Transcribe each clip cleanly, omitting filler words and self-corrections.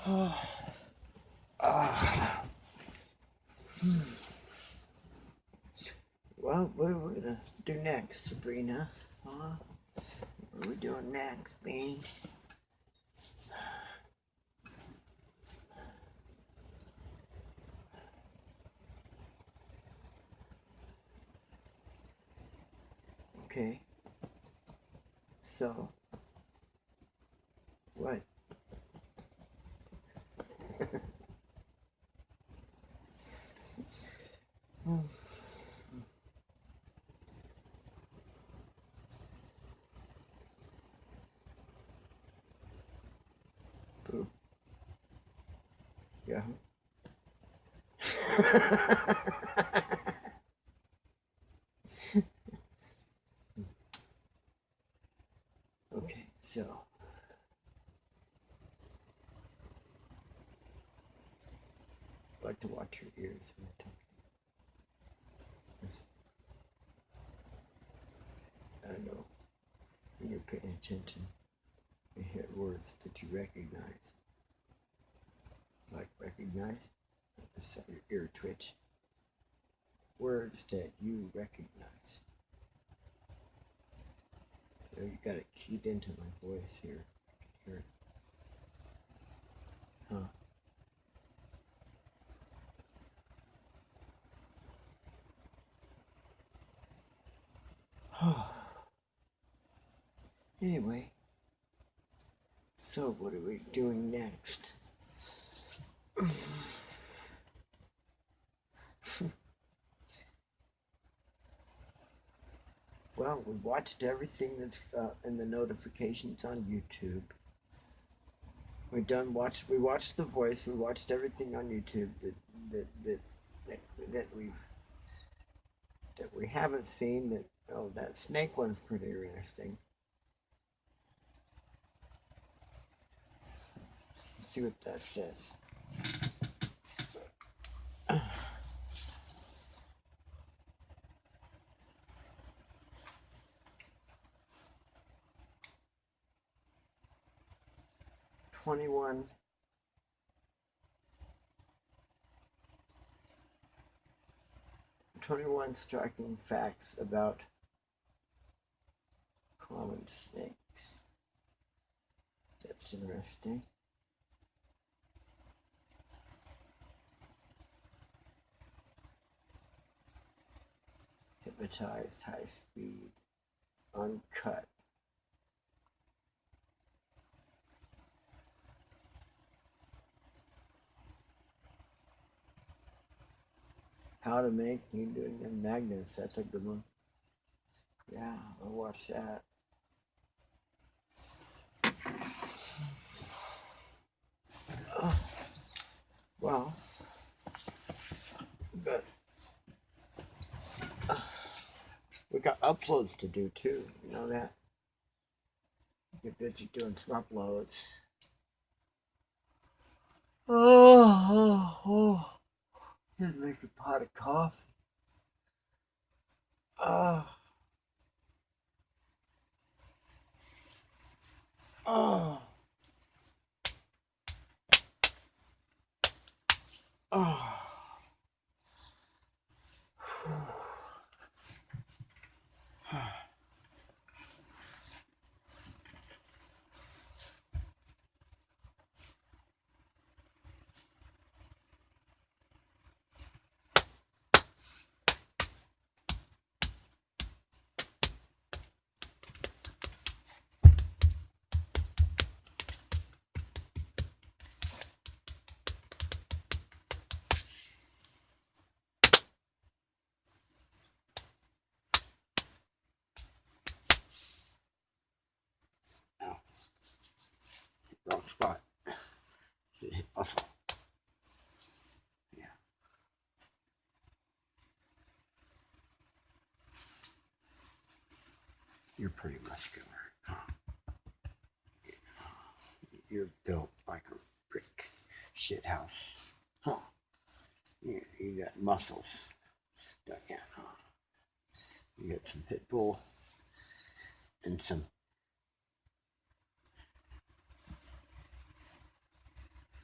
Well, what are we gonna do next, Sabrina? Huh? What are we doing next, Bean? Okay. So, what? Poop. Yeah. Okay, so. I like to watch your ears when I talk. I know when you're paying attention, you hear words that you recognize. Like recognize? Just set your ear twitch. Words that you recognize. So you got it keyed into my voice here. I can hear it. Huh. Anyway, so what are we doing next? Well, we watched everything that's in the notifications on YouTube. We watched The Voice. We watched everything on YouTube that we haven't seen. That snake one's pretty interesting. Let's see what that says. "21 striking facts about common snakes." That's interesting. Hypnotized, high speed, uncut. How to make neodymium magnets. That's a good one. Yeah, I'll watch that. Well, but we got uploads to do too. You know that? Get busy doing some uploads. Oh. Didn't make a pot of coffee. Oh. Oh. Oh. Wrong spot. Should hit muscle. Yeah. You're pretty muscular, huh? You're built like a brick shit house, huh? Yeah, you got muscles, don't you, huh? You got some pit bull and some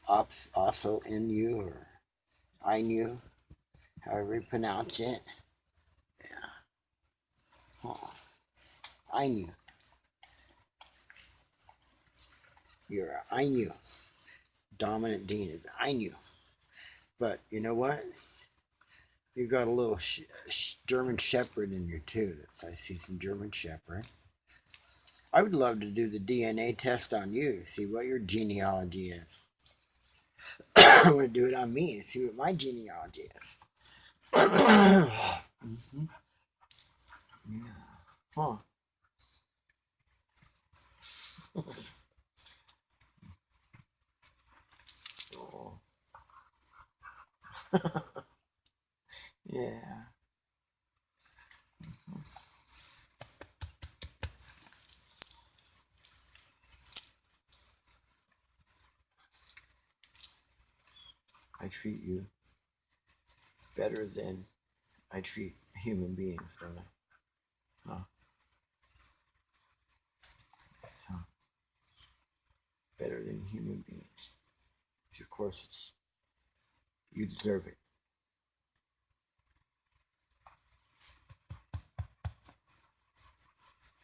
also in you, or I knew, however you pronounce it. Yeah. Huh. I knew. I knew. Dominant Dean is I knew. But you know what? You got a little German Shepherd in you too. I see some German Shepherd. I would love to do the DNA test on you, see what your genealogy is. I want to do it on me and see what my genealogy is. Mm-hmm. Yeah. Huh. Oh. Yeah. I treat you better than I treat human beings, don't I? Huh? So, better than human beings. Which, of course, you deserve it.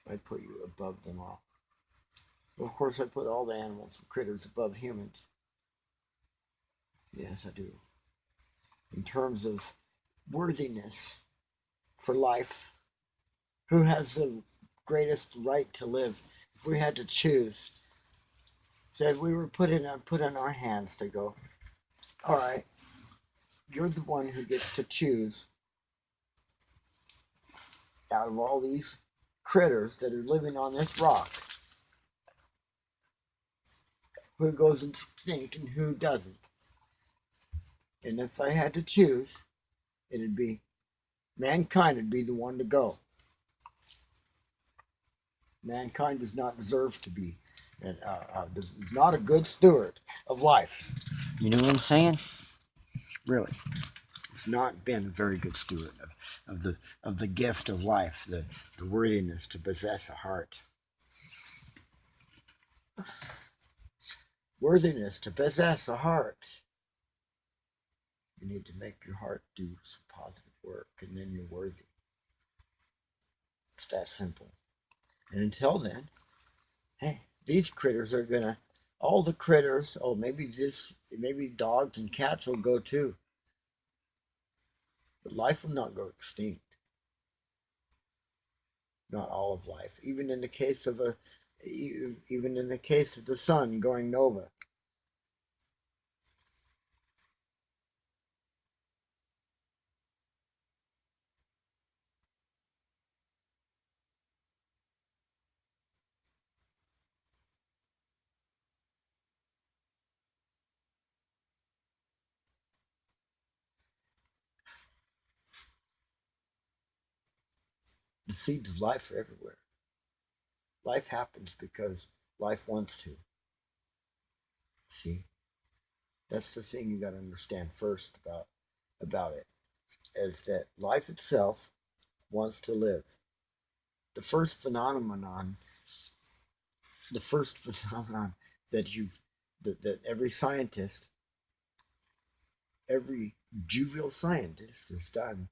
I put you above them all. Well, of course, I put all the animals and critters above humans. Yes, I do. In terms of worthiness for life, who has the greatest right to live? If we had to choose, said we were put in our hands to go, all right, you're the one who gets to choose out of all these critters that are living on this rock, who goes extinct and who doesn't. And if I had to choose, it'd be mankind would be the one to go. Mankind does not deserve to be, is not a good steward of life. You know what I'm saying? Really, it's not been a very good steward of the gift of life, the worthiness to possess a heart. Worthiness to possess a heart. You need to make your heart do some positive work, and then you're worthy. It's that simple. And until then, hey, these critters are gonna, all the critters, maybe dogs and cats will go too. But life will not go extinct. Not all of life. Even in the case of the sun going nova. The seeds of life are everywhere. Life happens because life wants to. See? That's the thing you got to understand first about it, is that life itself wants to live. The first phenomenon that every scientist, every jovial scientist has done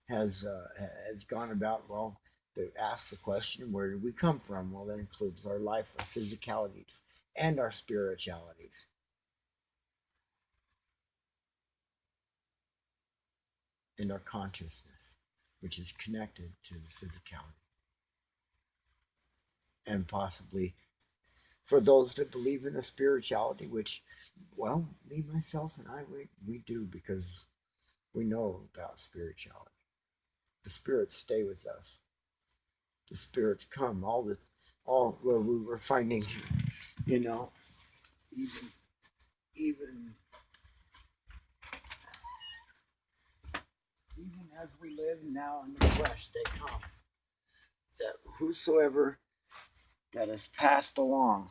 has gone about, well, to ask the question, where did we come from? Well, that includes our life, our physicalities, and our spiritualities. And our consciousness, which is connected to the physicality. And possibly for those that believe in a spirituality, which, well, me, myself, and I, we do, because we know about spirituality. The spirits stay with us. The spirits come. Well, we were finding, even as we live now in the flesh, they come. That whosoever that has passed along,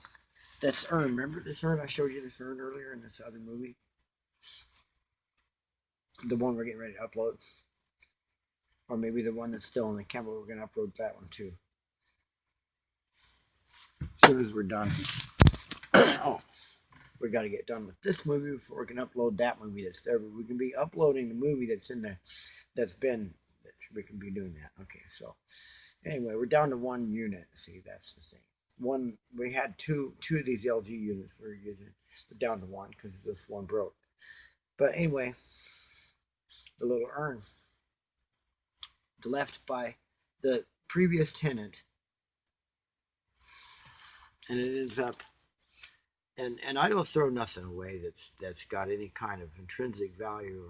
that's urn. Remember this urn? I showed you this urn earlier in this other movie. The one we're getting ready to upload. Or maybe the one that's still on the camera, we're going to upload that one too. As soon as we're done. we got to get done with this movie before we can upload that movie that's there. But we can be uploading the movie that's in there, we can be doing that. Okay, so anyway, we're down to 1 unit. See, that's the thing. We had two of these LG units we were using. We're down to 1 because this one broke. But anyway, the little urn left by the previous tenant, and it ends up, and I don't throw nothing away that's got any kind of intrinsic value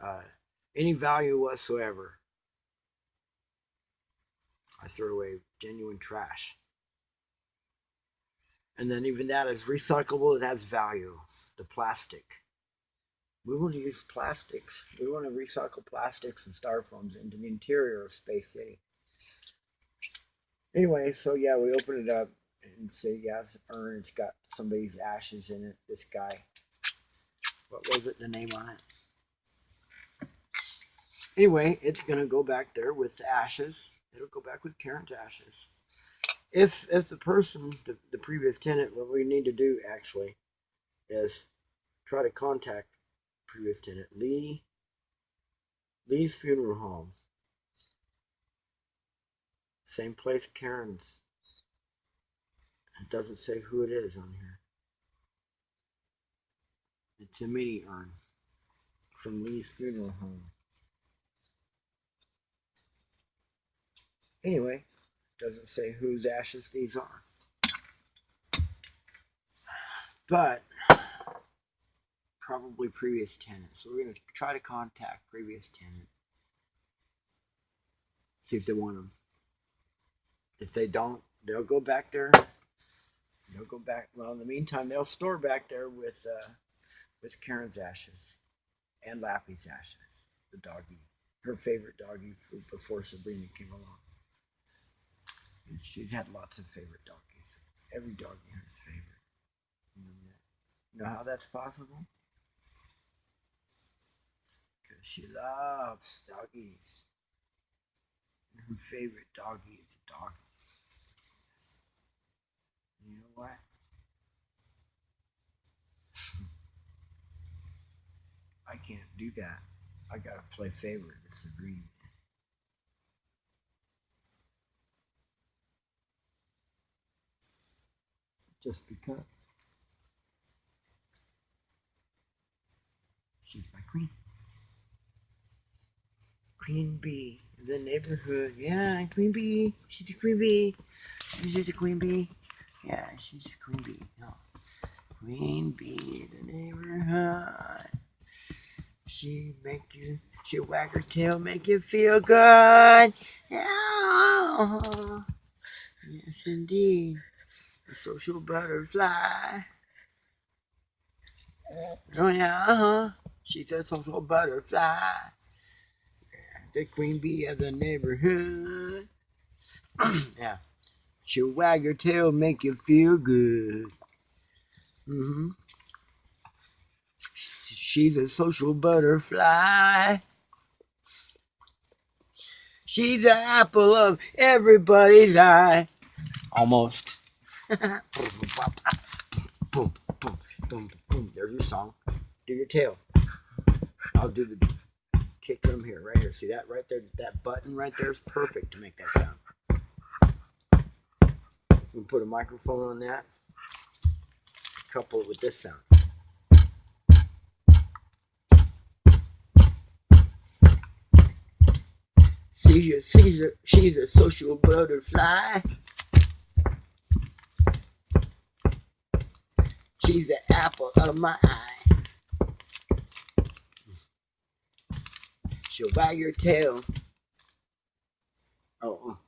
or any value whatsoever. I throw away genuine trash. And then even that is recyclable, it has value. The plastic. We want to use plastics. We want to recycle plastics and styrofoams into the interior of Space City. Anyway, so yeah, we open it up and say, yeah, it's an urn. It's got somebody's ashes in it. This guy. What was it? The name on it? Anyway, it's going to go back there with the ashes. It'll go back with Karen's ashes. If the person, the previous tenant, what we need to do actually is try to contact previous tenant Lee's funeral home. Same place Karen's. It doesn't say who it is on here. It's a mini urn from Lee's funeral home. Anyway, doesn't say whose ashes these are. But probably previous tenant. So we're going to try to contact previous tenant. See if they want them. If they don't, they'll go back there. They'll go back. Well, in the meantime, they'll store back there with Karen's ashes and Lappy's ashes, the doggy, her favorite doggy before Sabrina came along. She's had lots of favorite doggies. Every doggy has a favorite. You know how that's possible? Because she loves doggies. And her favorite doggy is a doggy. You know what? I can't do that. I gotta play favorite with Sabrina. Just because. She's my queen. Queen bee in the neighborhood. Yeah, queen bee. She's a queen bee. She's a queen bee. Yeah, she's a queen bee. No. Queen bee in the neighborhood. She'll wag her tail, make you feel good. Yeah. Yes, indeed. A social butterfly. Oh, yeah, She's a social butterfly. The queen bee of the neighborhood. Yeah. She'll wag her tail, make you feel good. She's a social butterfly. She's the apple of everybody's eye. Almost. There's your song. Do your tail. I'll do the kick drum here, right here. See that right there? That button right there is perfect to make that sound. We put a microphone on that. Couple it with this sound. She's a social butterfly. She's the apple of my eye. She'll wag your tail. Oh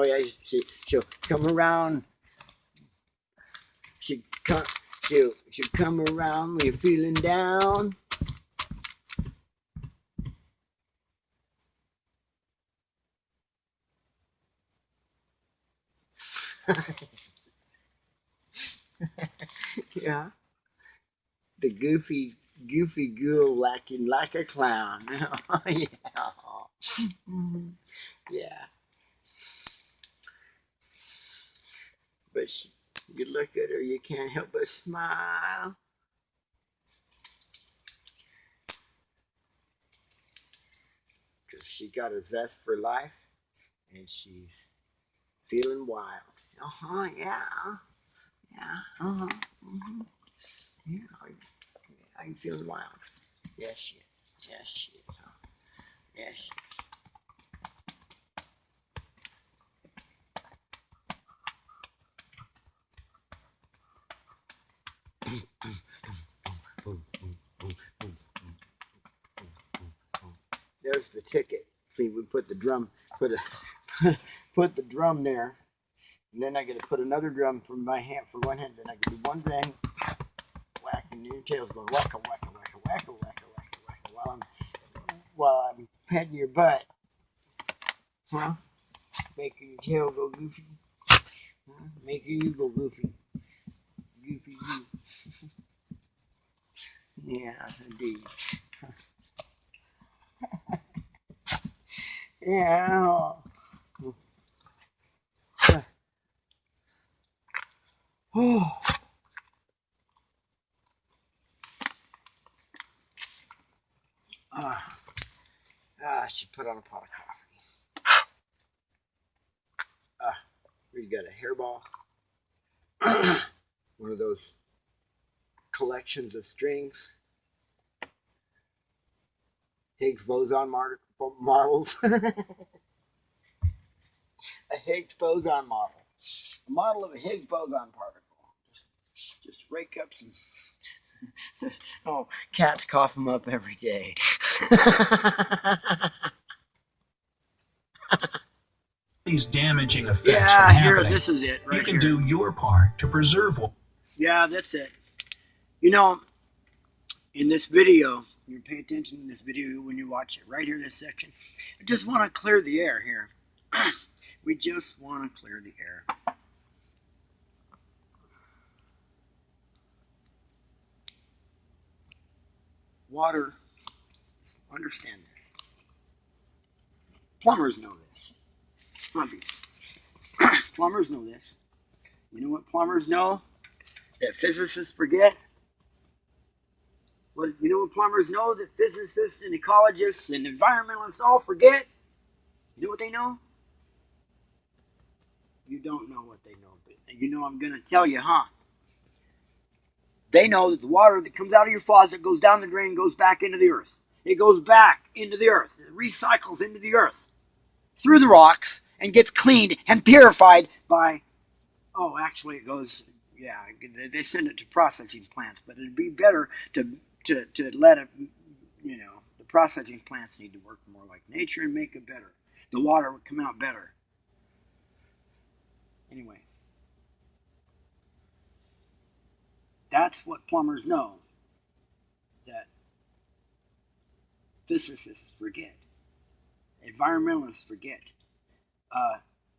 yeah, she'll come around. She'll come around when you're feeling down. Yeah. The goofy girl lacking like a clown. Oh, yeah. Yeah. But good look at her, you can't help but smile. Because she got a zest for life, and she's feeling wild. Yeah. Yeah, are you feeling wild? Yes, she is. Yes, she is. Yes, she is. There's the ticket. See, we put the drum, put the drum there, and then I got to put another drum from my hand for one hand. Then I can do one bang, whack, and your tail's going wacka wacka wacka wacka wacka wacka wacka while I'm patting your butt, huh? Making your tail go goofy, huh? Making you go goofy, goofy you. Yeah, indeed. Yeah. Oh. I should put on a pot of coffee. We got a hairball. One of those collections of strings. Higgs boson models. A Higgs boson model. A model of a Higgs boson particle. Just rake up some... Oh, cats cough them up every day. These damaging effects from happening. This is it right you can here. do your part to preserve. Yeah, that's it. You know, in this video, you pay attention in this video when you watch it. Right here, this section. I just want to clear the air here. We just want to clear the air. Water, understand this. Plumbers know this. Plumbers know this. You know what plumbers know that physicists forget? You know what plumbers know that physicists and ecologists and environmentalists all forget? You know what they know? You don't know what they know, but you know I'm going to tell you, huh? They know that the water that comes out of your faucet goes down the drain, goes back into the earth. It goes back into the earth. It recycles into the earth through the rocks and gets cleaned and purified by... Oh, actually it goes... Yeah, they send it to processing plants, but it'd be better to let it... You know, the processing plants need to work more like nature and make it better. The water would come out better. Anyway. That's what plumbers know that physicists forget. Environmentalists forget.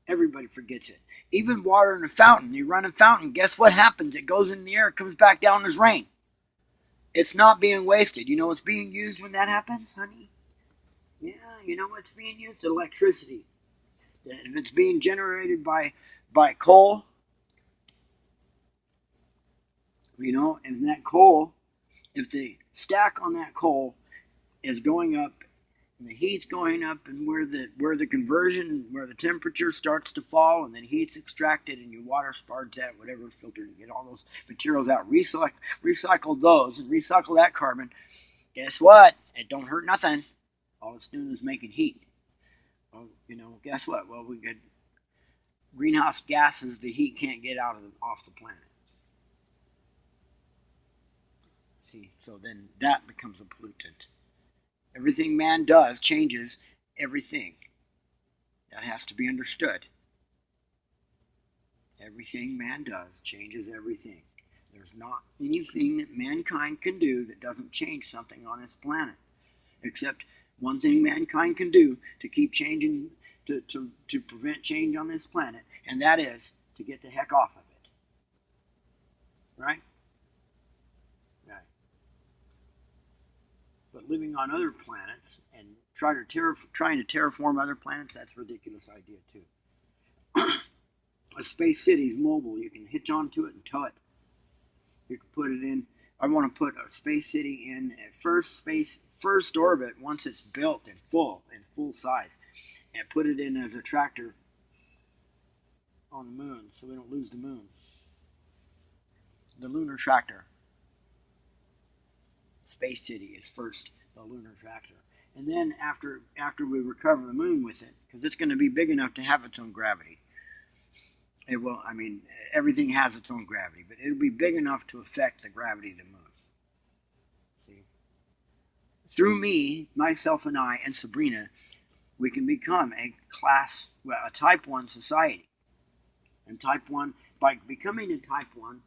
Everybody forgets it. Even water in a fountain. You run a fountain, guess what happens? It goes in the air, it comes back down as rain. It's not being wasted. You know what's being used when that happens, honey? Yeah, you know what's being used? Electricity. If it's being generated by coal, you know, and that coal, if the stack on that coal is going up and the heat's going up, and where the conversion, where the temperature starts to fall and then heat's extracted and your water sparks that, whatever filter, you get all those materials out, recycle those and recycle that carbon. Guess what? It don't hurt nothing. All it's doing is making heat. Well, you know, guess what? Well, we get greenhouse gases the heat can't get off the planet. See, so then that becomes a pollutant. Everything man does changes everything. That has to be understood. Everything man does changes everything. There's not anything that mankind can do that doesn't change something on this planet. Except one thing mankind can do to keep changing, to prevent change on this planet, and that is to get the heck off of it. Right? Right. But living on other planets and trying to terraform other planets, that's a ridiculous idea too. A space city is mobile. You can hitch onto it and tow it. You can put it in. I want to put a space city in at first orbit once it's built in full size, and put it in as a tractor on the moon, so we don't lose the moon. The lunar tractor. Space city is first the lunar tractor, and then after we recover the moon with it, because it's going to be big enough to have its own gravity. It will. I mean, everything has its own gravity, but it'll be big enough to affect the gravity of the moon. See, through me, myself, and I, and Sabrina, we can become a type 1 society. And type 1, by becoming a type 1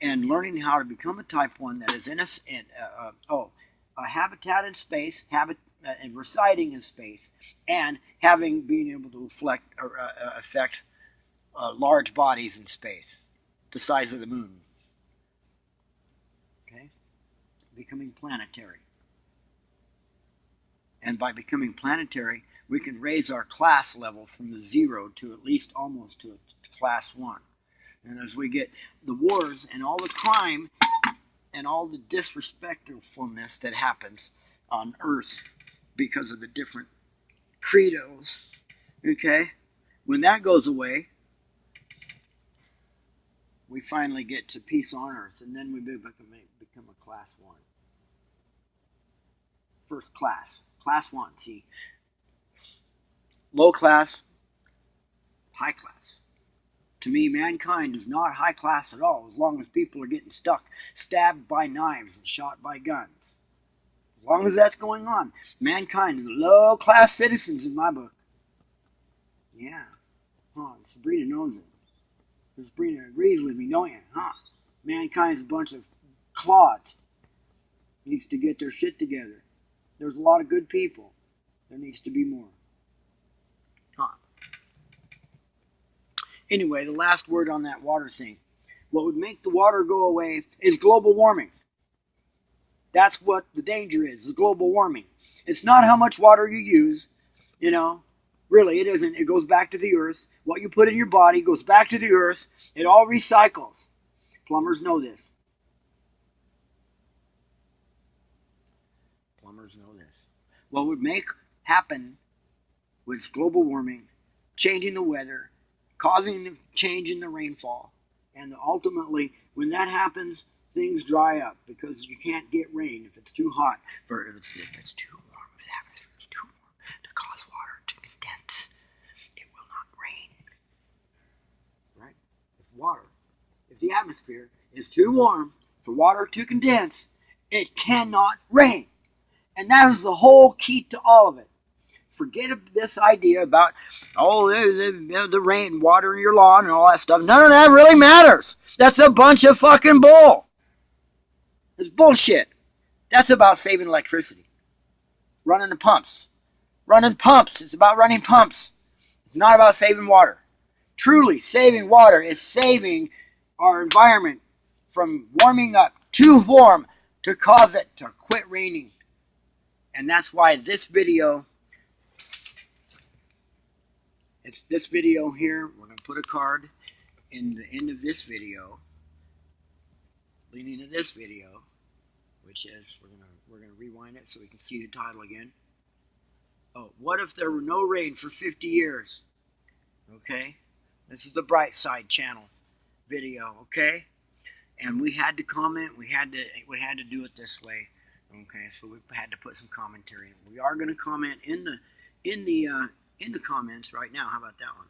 and learning how to become a type 1 that is in a habitat in space, and residing in space, and being able to affect large bodies in space, the size of the moon. Okay? Becoming planetary. And by becoming planetary, we can raise our class level from the 0 to at least almost to class 1. And as we get the wars and all the crime and all the disrespectfulness that happens on Earth because of the different credos, okay, when that goes away, we finally get to peace on Earth, and then we become a class 1. First class. Class 1, see. Low class, high class. To me, mankind is not high class at all, as long as people are getting stabbed by knives and shot by guns. As long as that's going on, mankind is low class citizens in my book. Yeah. Sabrina knows it. Sabrina agrees with me, don't you? Mankind's a bunch of clods. Needs to get their shit together. There's a lot of good people. There needs to be more. Anyway, the last word on that water thing. What would make the water go away is global warming. That's what the danger is global warming. It's not how much water you use, Really, it isn't. It goes back to the earth. What you put in your body goes back to the earth. It all recycles. Plumbers know this. Plumbers know this. What would happen with global warming, changing the weather, causing a change in the rainfall, and ultimately, when that happens, things dry up because you can't get rain if it's too hot. If it's too warm, if the atmosphere is too warm to cause water to condense, it will not rain. Right? If the atmosphere is too warm for water to condense, it cannot rain. And that is the whole key to all of it. Forget this idea about, the rain, water in your lawn and all that stuff. None of that really matters. That's a bunch of fucking bull. It's bullshit. That's about saving electricity. Running the pumps. It's about running pumps. It's not about saving water. Truly, saving water is saving our environment from warming up too warm to cause it to quit raining. And that's why this video... It's this video here. We're going to put a card in the end of this video, leading to this video, which is we're going to rewind it so we can see the title again. What if there were no rain for 50 years? Okay, this is the Bright Side channel video. Okay, and we had to comment. We had to do it this way. Okay, so we had to put some commentary in. We are going to comment in the comments right now. How about that one?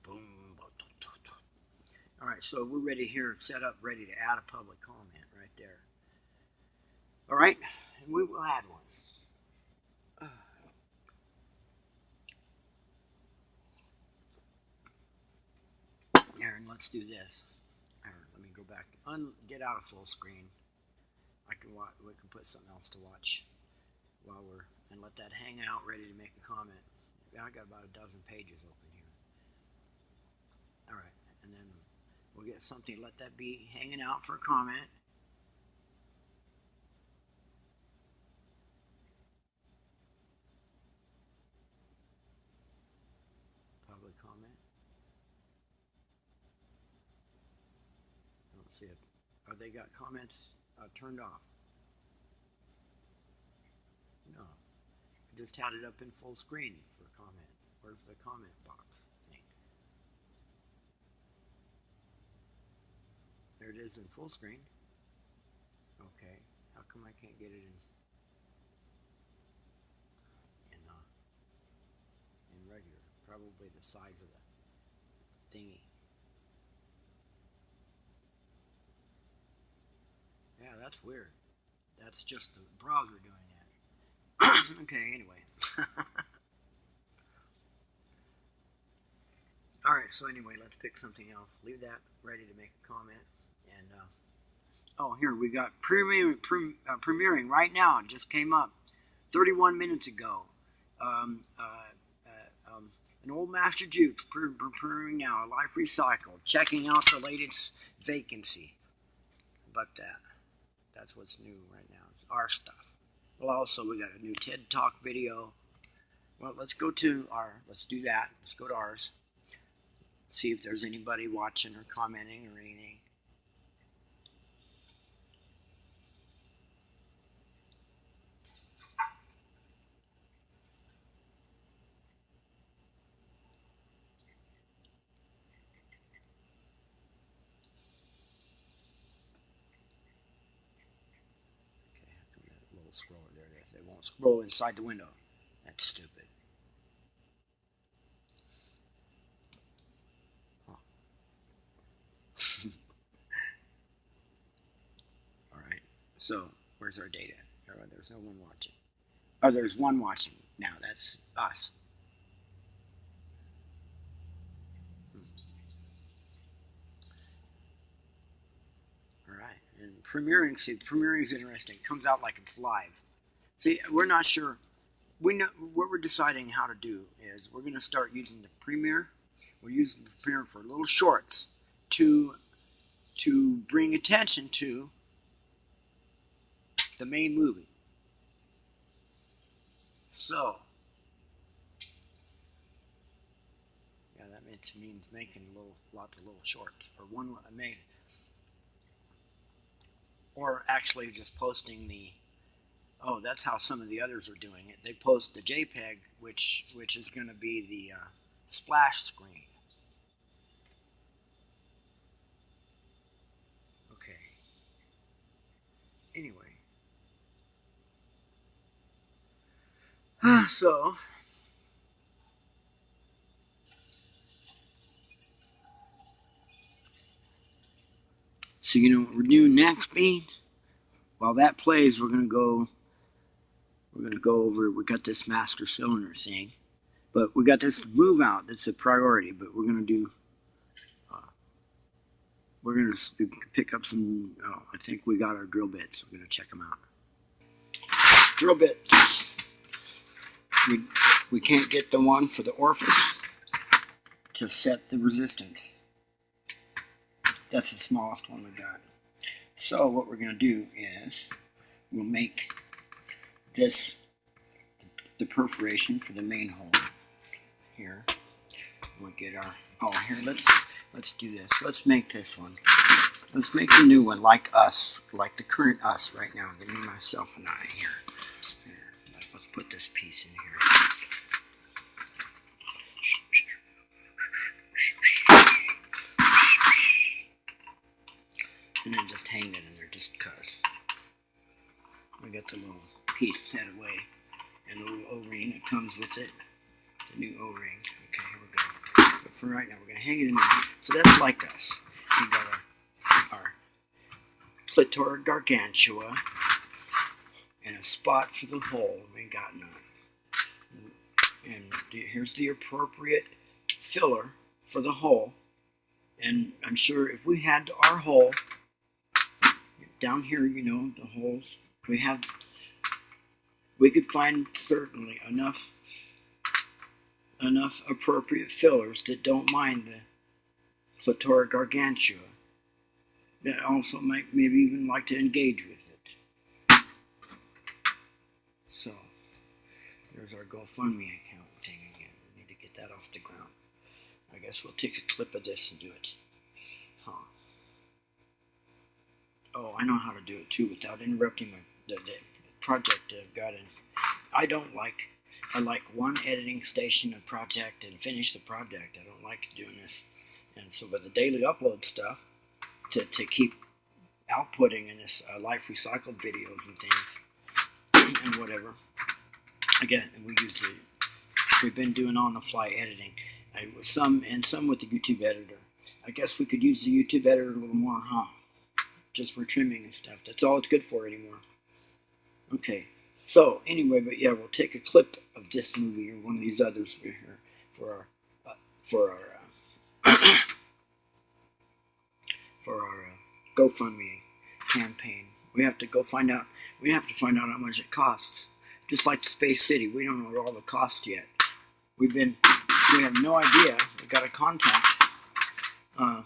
Boom. All right, so we're ready here, set up, ready to add a public comment right there. All right, and we will add one. Aaron, let's do this. Aaron, let me go back. Get out of full screen. We can put something else to watch while and let that hang out, ready to make a comment. I got about a dozen pages open here. All right, and then we'll get something, let that be hanging out for a comment. they got comments turned off. No, I just had it up in full screen for comment. Where's the comment box thing? There it is in full screen. Okay, how come I can't get it in regular? Probably the size of the thingy. Yeah, that's weird. That's just the browser doing that. Okay, anyway. Alright, so anyway, let's pick something else. Leave that ready to make a comment. And, oh, here, we got premiering right now. It just came up 31 minutes ago. An old Master Jukes premiering now. Life Recycled. Checking out the latest Vacency. How about that? That's what's new right now. It's our stuff. Well, also, we got a new TED Talk video. Well, let's go to let's do that. Let's go to ours. See if there's anybody watching or commenting or anything. Scroller, there it is. It won't scroll inside the window. That's stupid. Huh. Alright, so where's our data? There's no one watching. Oh, there's one watching now. That's us. Alright, and premiering, see, premiering is interesting. It comes out like it's live. See, we're not sure. We know what we're deciding how to do is we're going to start using the Premiere. We're using the Premiere for little shorts to bring attention to the main movie. So, yeah, that means making lots of little shorts, or actually just posting the. Oh, that's how some of the others are doing it. They post the JPEG, which is going to be the splash screen. Okay. Anyway. So you know what we're doing next, Bean? While that plays, we're gonna go over. We got this master cylinder thing, but we got this move out. That's a priority. But we're gonna do. We're gonna pick up some. Oh, I think we got our drill bits. We're gonna check them out. Drill bits. We can't get the one for the orifice to set the resistance. That's the smallest one we got. So what we're going to do is we'll make this the perforation for the main hole here. We'll get our here. Let's do this. Let's make this one. Let's make the new one like us, like the current us right now. Give me myself and I here. Let's put this piece in here. And then just hang it in there just because. We got the little piece set away and the little O-ring that comes with it. The new O-ring. Okay, here we go. But for right now, we're going to hang it in there. So that's like us. We got our clitoris gargantua and a spot for the hole. We ain't got none. And here's the appropriate filler for the hole. And I'm sure if we had our hole down here, you know, the holes we could find certainly enough appropriate fillers that don't mind the clitoris gargantua that also might maybe even like to engage with it. So there's our GoFundMe account thing again. We need to get that off the ground. I guess we'll take a clip of this and do it. Oh, I know how to do it too without interrupting the project that I've got in. I like one editing station and project and finish the project. I don't like doing this. And so with the daily upload stuff, to keep outputting in this life recycled videos and things and whatever. Again, we've been doing on the fly editing. Some with the YouTube editor. I guess we could use the YouTube editor a little more, huh? Just for trimming and stuff. That's all it's good for anymore. Okay. So anyway, but yeah, we'll take a clip of this movie or one of these others here for our for our GoFundMe campaign. We have to find out how much it costs. Just like the Space City, we don't know all the costs yet. We have no idea. We got a contact. I'm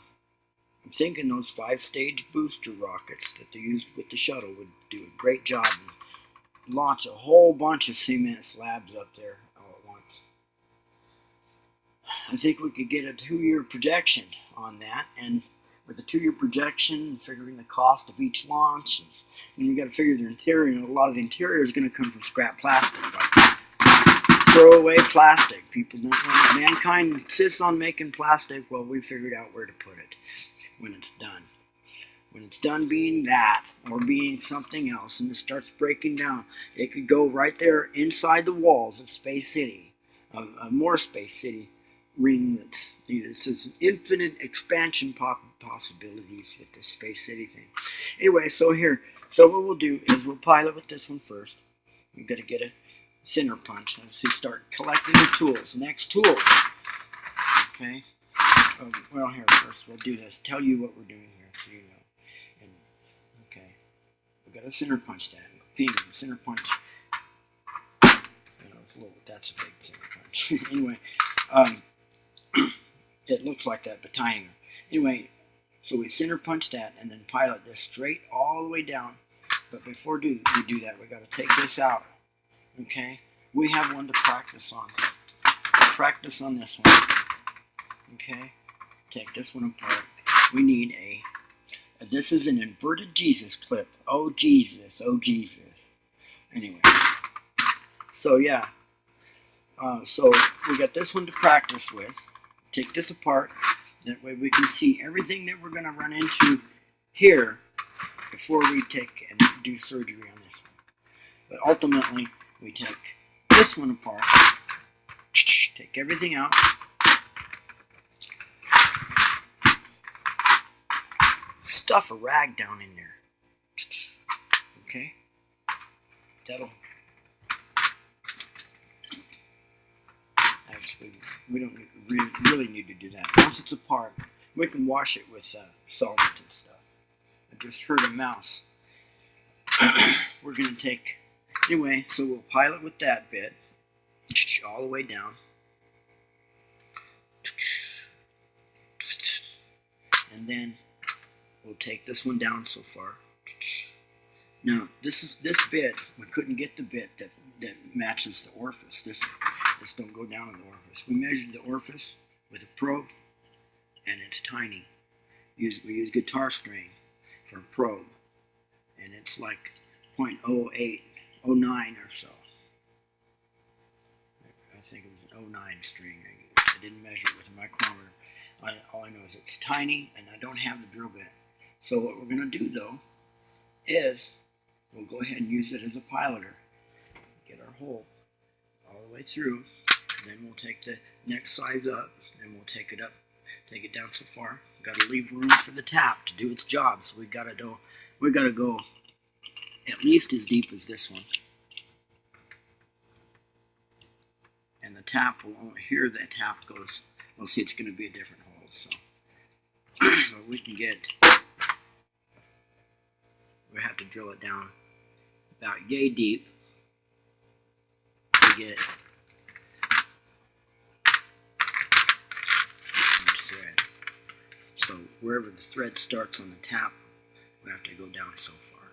thinking those 5-stage booster rockets that they used with the shuttle would do a great job and launch a whole bunch of cement slabs up there all at once. I think we could get a 2-year projection on that, and with a 2-year projection, figuring the cost of each launch, and you got to figure the interior. A lot of the interior is going to come from scrap plastic, like throwaway plastic. People don't want it. Mankind insists on making plastic. Well, we figured out where to put it when it's done. When it's done being that or being something else, and it starts breaking down, it could go right there inside the walls of Space City, of more Space City ring. It's infinite expansion possibilities with this Space City thing. Anyway, so what we'll do is we'll pilot with this one first. We've got to get a center punch. Let's start collecting the tools. Next tool. Okay. Well, here first we'll do this. Tell you what we're doing here, so you know. And okay, we got a center punch stand. Center punch. That's a big center punch. Anyway, it looks like that, but tinier. Anyway, so we center punch that and then pilot this straight all the way down. But before we do that, we got to take this out. Okay, we have one to practice on. Practice on this one. Okay, take this one apart. We need this is an inverted Jesus clip. Oh Jesus, oh Jesus. Anyway, so yeah, so we got this one to practice with. Take this apart. That way we can see everything that we're going to run into here before we take and do surgery on this one. But ultimately, we take this one apart, take everything out, stuff a rag down in there. Okay? Actually, we don't really need to do that. Once it's apart, we can wash it with solvent and stuff. I just heard a mouse. We're going to take... Anyway, so we'll pilot with that bit all the way down. And then we'll take this one down so far. Now, this bit, we couldn't get the bit that matches the orifice. This don't go down in the orifice. We measured the orifice with a probe, and it's tiny. We use guitar string for a probe, and it's like 0.08, 09 or so. I think it was an 09 string. I didn't measure it with a micrometer. All I know is it's tiny, and I don't have the drill bit. So what we're going to do, though, is we'll go ahead and use it as a piloter. Get our hole all the way through. Then we'll take the next size up, and we'll take it up, take it down so far. We've got to leave room for the tap to do its job. So we got to go at least as deep as this one. And the tap will here the tap goes. We'll see it's going to be a different hole. So we can get. We have to drill it down about yay deep to get this thread. So wherever the thread starts on the tap, we have to go down so far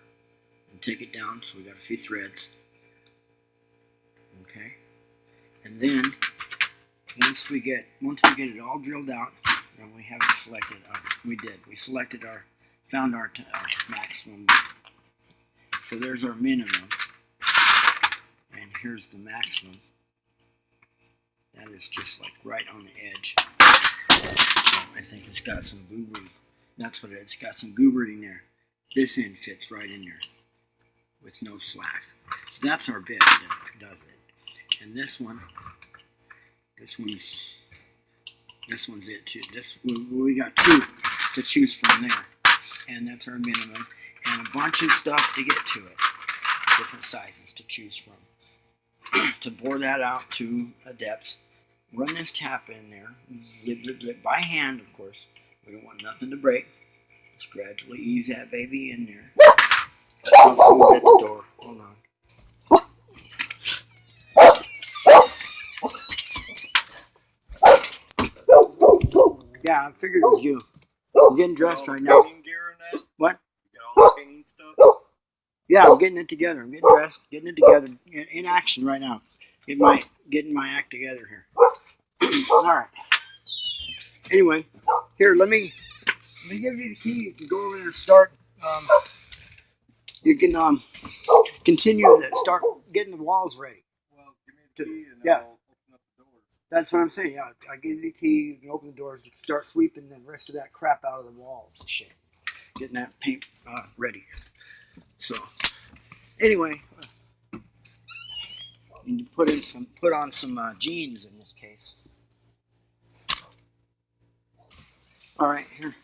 and take it down. So we got a few threads. Okay, and then once we get it all drilled out, and we have it selected. We selected our found our maximum. So there's our minimum, and here's the maximum. That is just like right on the edge. I think it's got some goober. That's what it is. It's got some goober in there. This end fits right in there with no slack. So that's our bit that does it. And this one's it too. We got two to choose from there, and that's our minimum, and a bunch of stuff to get to it. Different sizes to choose from. To bore that out to a depth, run this tap in there, zip, zip, zip, by hand, of course. We don't want nothing to break. Just gradually ease that baby in there. Who's at the door? Hold on. Yeah, I figured it was you. I'm getting dressed right now. What? You got all the painting stuff? Yeah, I'm getting it together. I'm getting dressed, getting it together, in action right now. Getting my act together here. All right. Anyway, here, let me give you the key. You can go over there and start. You can continue to start getting the walls ready. Well, give me the key and then Yeah. I'll open up the doors. That's what I'm saying. Yeah, I give you the key. You can open the doors. You can start sweeping the rest of that crap out of the walls and shit. Getting that paint ready. So, anyway, need to put on some jeans in this case. All right, here.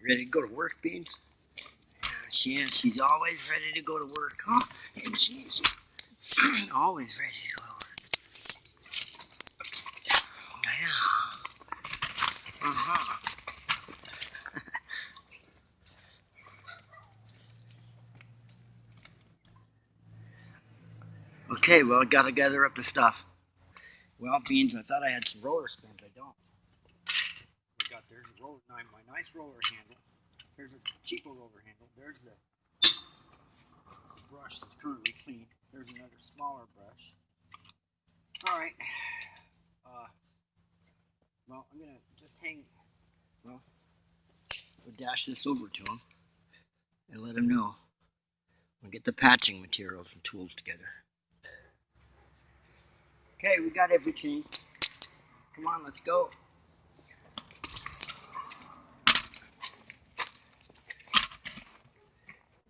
Ready to go to work, Beans? Yeah, she is. She's always ready to go to work, huh? And she's always ready to go to work. Yeah. Uh-huh. Okay, well, I gotta gather up the stuff. Well, Beans, I thought I had some roller spins. I don't. There's a roller, my nice roller handle. There's a cheaper roller handle. There's the brush that's currently clean. There's another smaller brush. All right. Well, I'm gonna just we'll dash this over to him and let him know. We'll get the patching materials and tools together. Okay, we got everything. Come on, let's go.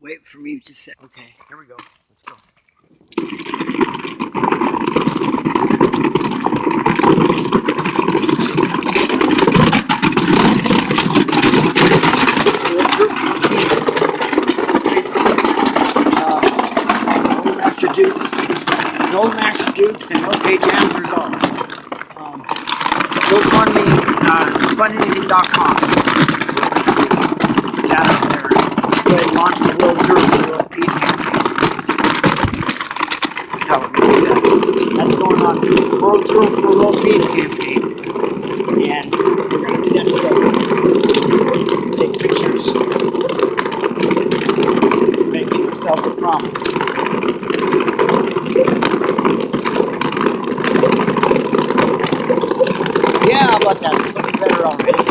Wait for me to set. Okay, here we go. Let's go. Master Dukes and OK Jams result. GoFundMe, fundanything.com. Get that out there. Go ahead and launch the World Tour for the World Peace Campaign. How it do that. That's going on. World Tour for the World Peace Campaign. And we're going to do that together. Take pictures. Making ourselves a promise. Yeah, how about that? It's looking better already.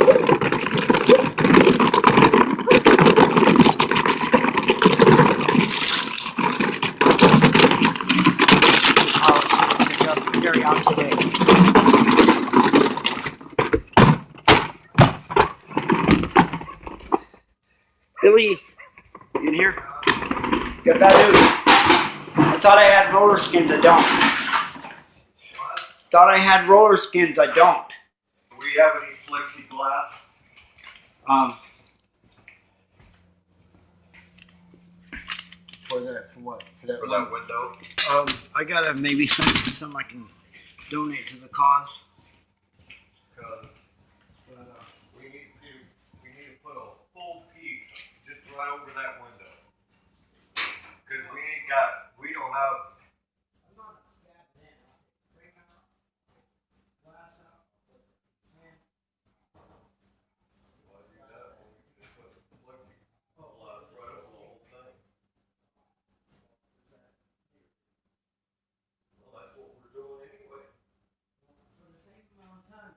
I'll pick up and carry on today. Billy, you in here? Got bad news. I thought I had roller skins. I don't. Thought I had roller skins. I don't. Do we have any plexiglass? For what? For that For that window? I gotta maybe some I can donate to the cause. Because we need to put a full piece just right over that window. Because we don't have. I'm not a stab man. Frame out, glass out, and Well, do that. We can just put plexiglass right over the whole thing. Well, that's what we're doing anyway. for the same amount of time.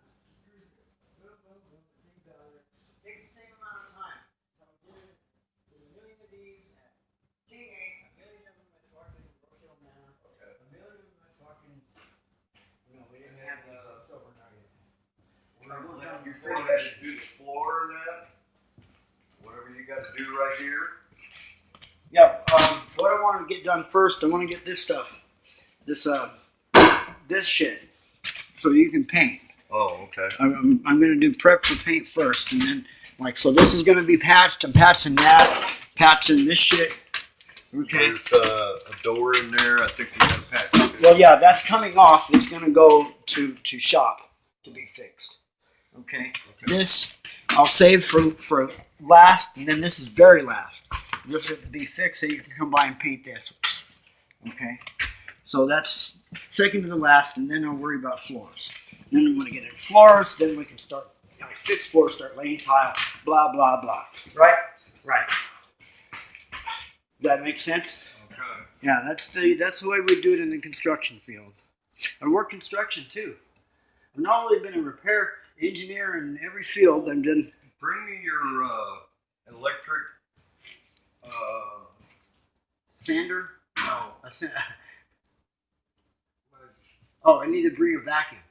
Takes the same amount of time. So we did it. There's a million of these at King 8, a million of them at fucking Rochelle Manor, Okay. a million of them at fucking. No, we didn't have these at Silver Nugget. Before that, do the floor and that. Whatever you got to do right here. Yeah, what I want to get done first, I want to get this stuff. This shit. So you can paint. Oh, okay. I'm going to do prep for paint first, and then, so this is going to be patched. I'm patching that, patching this shit. Okay. There's a door in there. I think you got to patch it. Well, yeah, that's coming off. It's going to go to shop to be fixed. Okay. This I'll save for last, and then this is very last. This will be fixed, so you can come by and paint this. Okay. So that's second to the last, and then I'll worry about floors. Then when we get in floors, then we can start fix floors, start laying tile, blah blah blah. Right? Right. Does that make sense? Okay. Yeah, that's the way we do it in the construction field. I work construction too. I've not only been a repair engineer in every field, I'm done. Bring me your electric. Sander? No. Oh, I need to bring a vacuum.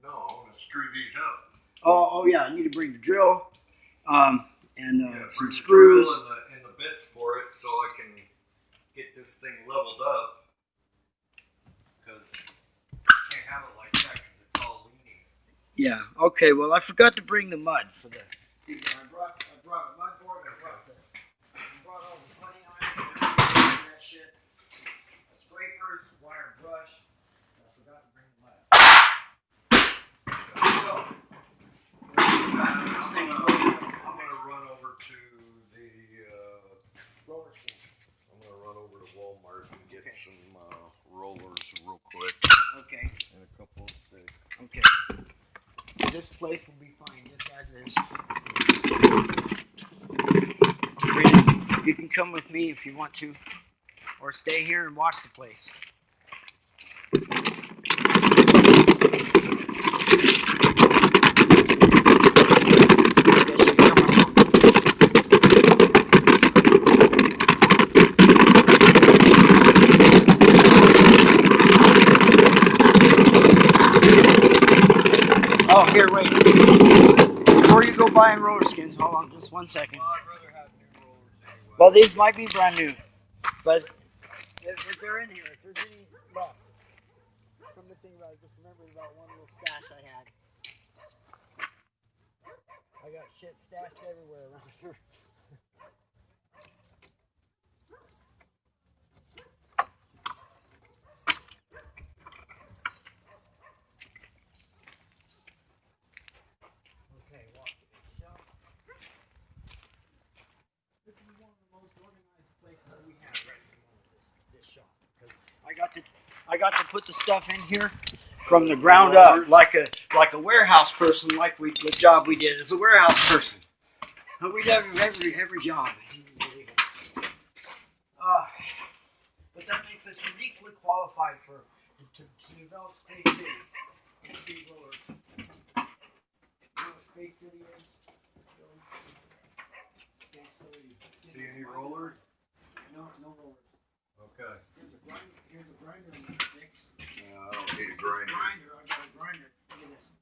No, I want to screw these up. Oh yeah, I need to bring the drill, and Yeah, some bring the screws. drill and the bits for it, so I can get this thing leveled up. Because I can't have it like that because it's all leaning. Yeah. Okay. Well, I forgot to bring the mud for the. I brought a mud board. I brought all the putty irons and everything and that shit. Scrapers, wire brush. I forgot to bring the mud. So, I'm gonna run over to the. roller skate. I'm gonna run over to Walmart and get some rollers real quick Okay. and a couple of sticks. Okay. This place will be fine just as is. You can come with me if you want to, or stay here and watch the place. Oh, here, wait. Before you go buying roller skins, hold on just 1 second. Well, I'd rather have new rollers anyway. Well, these might be brand new, but if they're in here, if there's any left from this thing, I just remembered about one little stash I had. I got shit stashed everywhere around here. Okay, walk to the shelf. This is one of the most organized places we have right now. This shop, because I got to put the stuff in here from the ground up, like a warehouse person, like the job we did as a warehouse person. We did every job. But that makes us uniquely qualified to develop Space City. Let's see rollers. You know what Space City is? Space City. See any rollers? No rollers. Okay. Here's a grinder in my six. No, I don't need a grinder. I got a grinder. Look at this.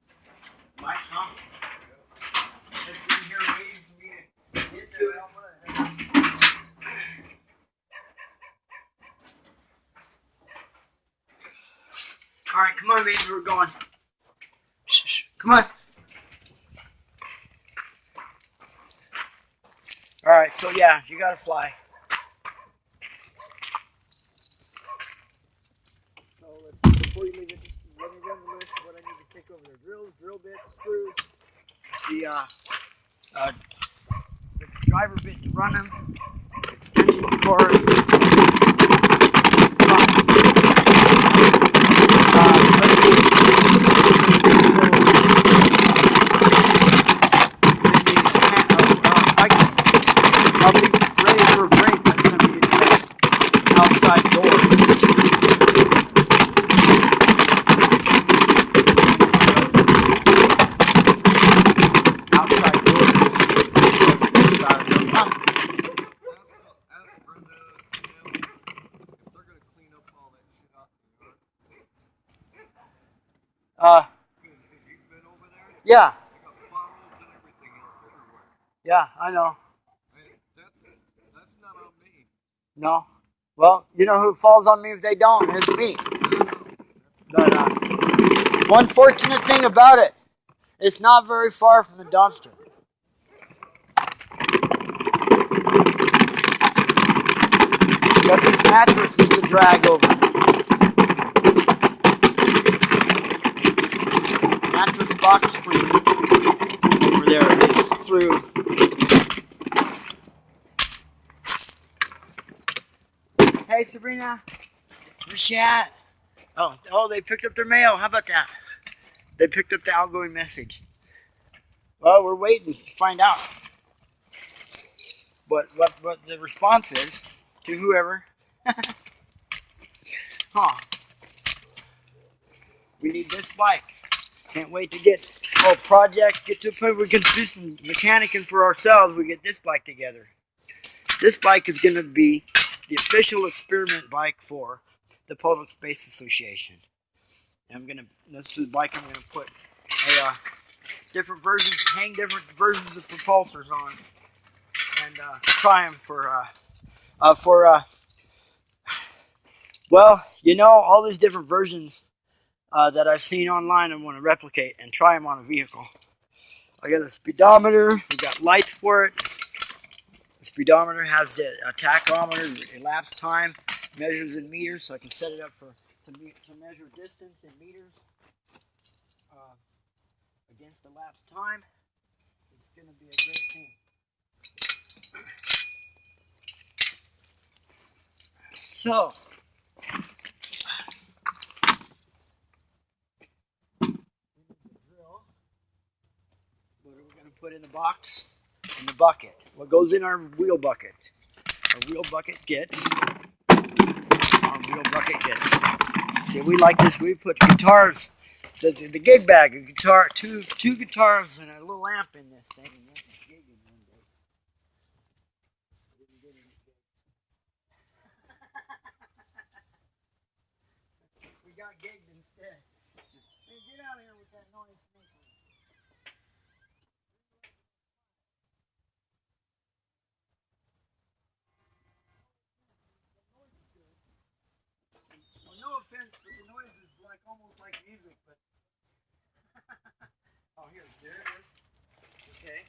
My company. It's been here waiting for me to get this. All right, come on, baby, we're going. Come on. All right, so yeah, you gotta fly. So let's, before you leave it, just let me run the list of what I need to take over there. Drills, drill bits, screws, the driver bit to run them, extension cords, let's see. I'll be ready for a break by the time we get to that outside door. Outside door. Let's think about it. Ask Brenda and Tim if they're gonna clean up all that shit out there. Have you been over there? Yeah, They got bottles and everything else everywhere. yeah, I know. Hey, that's not on me. No. Well, you know who falls on me if they don't? It's me. But one fortunate thing about it, it's not very far from the dumpster. Got these mattresses to drag over. Mattress box spring over there. It's through. Hey, Sabrina. Where's she at? Oh, they picked up their mail. How about that? They picked up the outgoing message. Well, we're waiting to find out what the response is to whoever. Huh. We need this bike. Can't wait to get project, get to a point where we can do some mechanicing for ourselves. We get this bike together. This bike is going to be the official experiment bike for the Public Space Association. And this is the bike I'm going to put different versions, hang different versions of propulsors on, and try them well, you know, all these different versions that I've seen online I want to replicate and try them on a vehicle. I got a speedometer, we got lights for it. The speedometer has a tachometer, elapsed time, measures in meters, so I can set it up to measure distance in meters against elapsed time. It's going to be a great thing. So, what are we going to put in the box? In the bucket. What goes in our wheel bucket? Our wheel bucket gets. See, we like this. We put guitars, the gig bag, a guitar, two guitars, and a little amp in this thing. We got gigged instead. Hey, get out of here with that noise. No offense, but the noise is almost like music, but oh, there it is. Okay,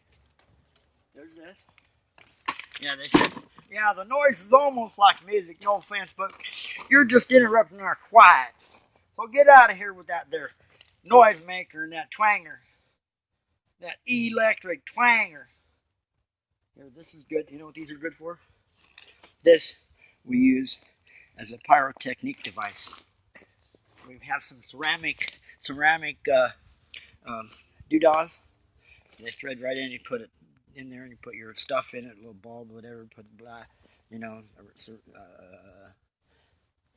there's this. Yeah, they said, yeah, the noise is almost like music. No offense, but you're just interrupting our quiet. So get out of here with that there noise maker and that twanger, that electric twanger. Here, this is good. You know what these are good for? This we use as a pyrotechnic device. We have some ceramic doodads. They thread right in. You put it in there, and you put your stuff in it, a little bulb, whatever. Put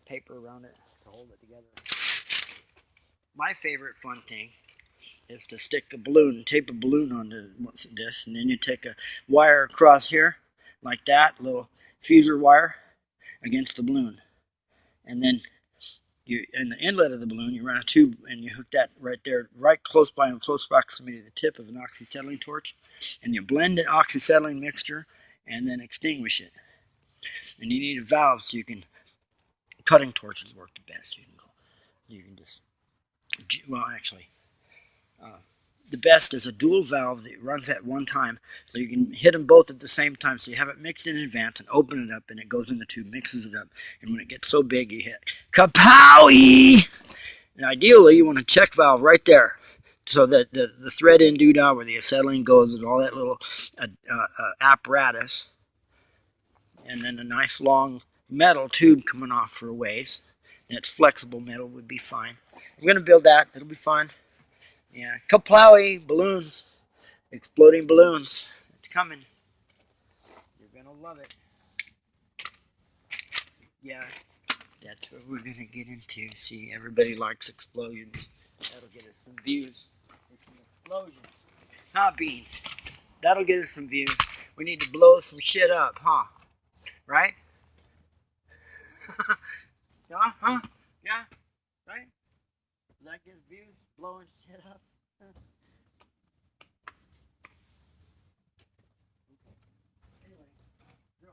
paper around it to hold it together. My favorite fun thing is to stick a balloon, tape a balloon onto this, and then you take a wire across here, like that, little fuser wire, against the balloon. And then in the inlet of the balloon, you run a tube and you hook that right there, right close by, in close proximity to the tip of an oxyacetylene torch. And you blend the oxyacetylene mixture and then extinguish it. And you need a valve so you can, cutting torches work the best. You can just well, actually, the best is a dual valve that runs at one time, so you can hit them both at the same time. So you have it mixed in advance and open it up, and it goes in the tube, mixes it up, and when it gets so big, you hit kapowie. And ideally, you want a check valve right there, so that the thread in doodah where the acetylene goes and all that little apparatus, and then a nice long metal tube coming off for a ways. And it's flexible metal would be fine. I'm going to build that. It'll be fun. Yeah, kapowie, balloons, exploding balloons. It's coming. You're going to love it. Yeah, that's what we're going to get into. See, everybody likes explosions. That'll get us some views. It's an explosion. Huh, beans? That'll get us some views. We need to blow some shit up, huh? Right? Yeah, huh? Yeah, right? That gives views, blowing shit up. Anyway, go.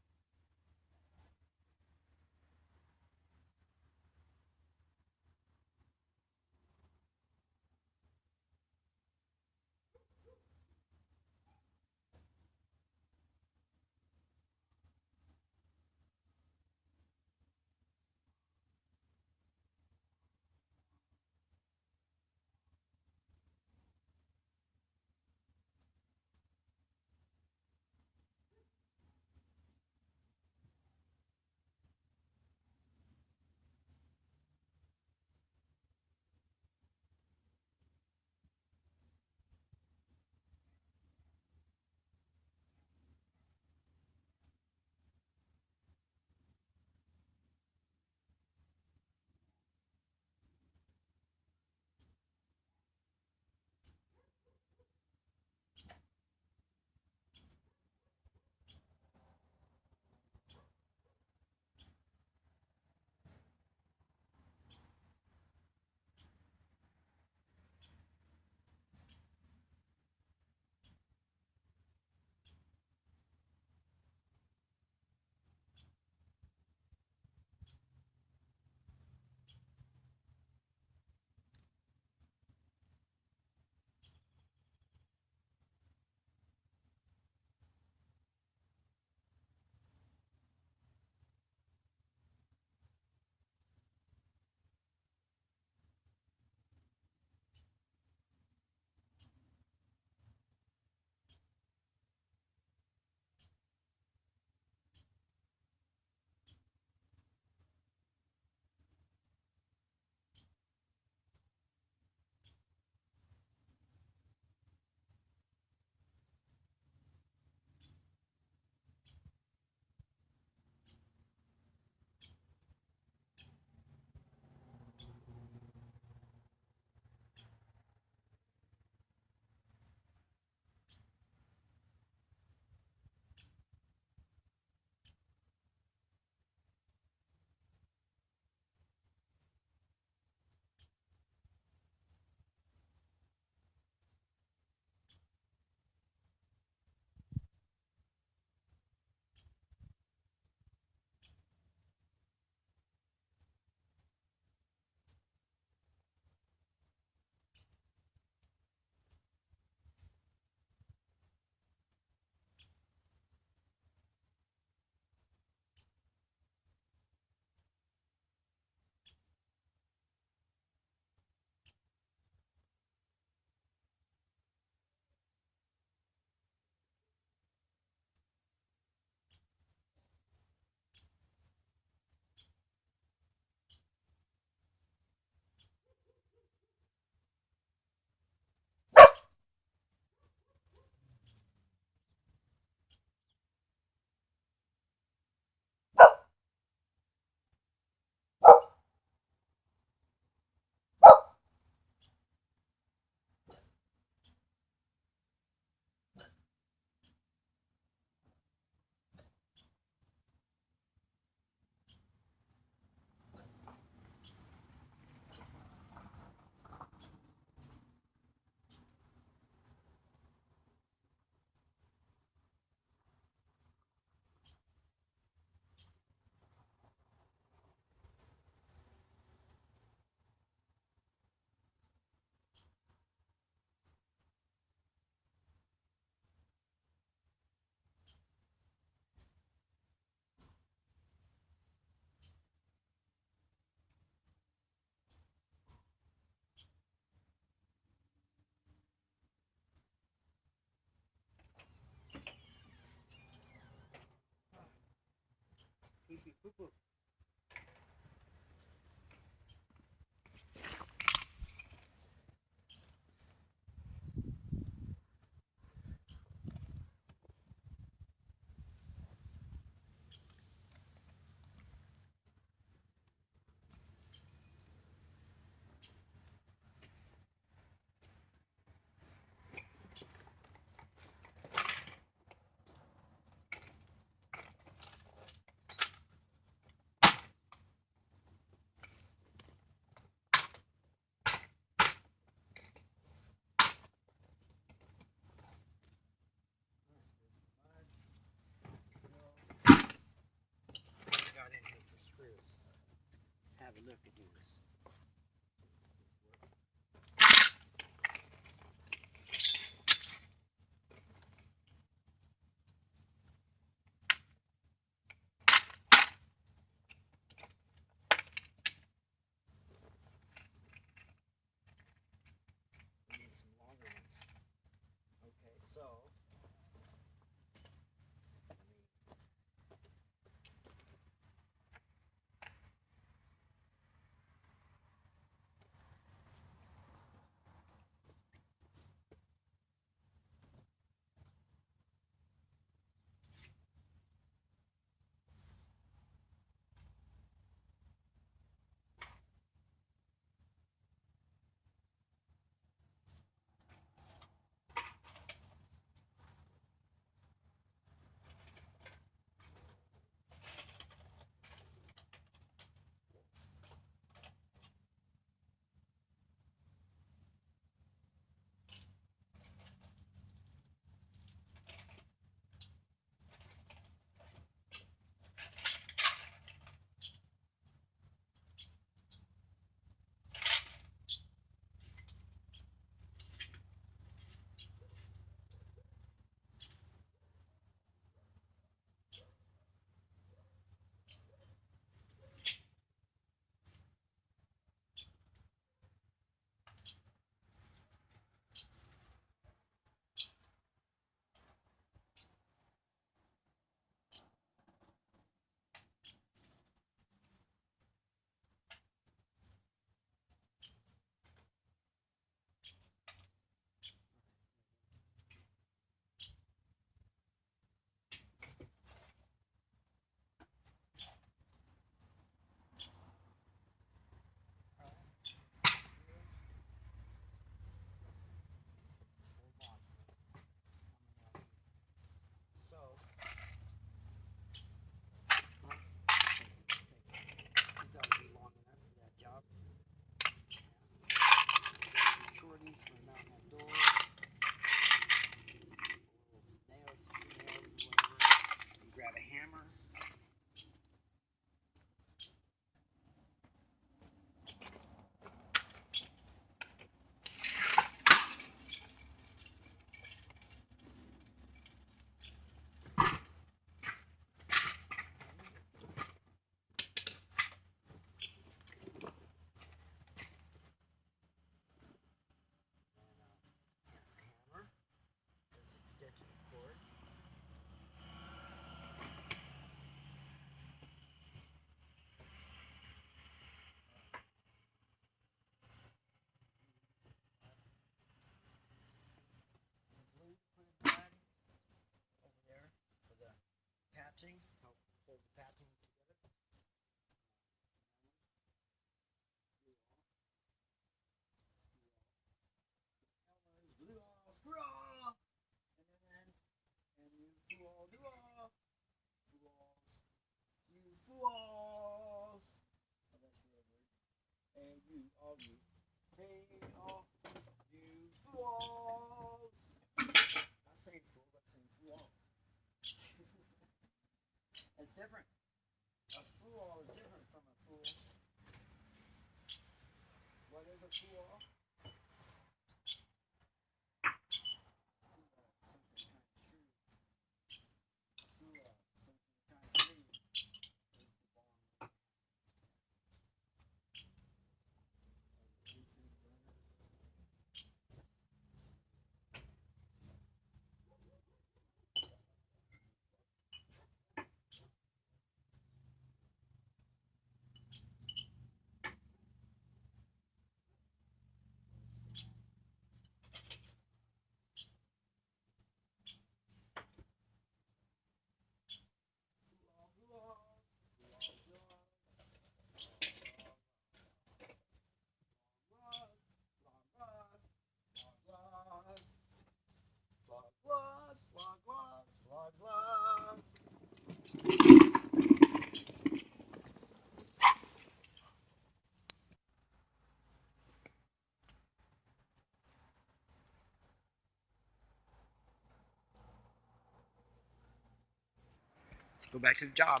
go back to the job.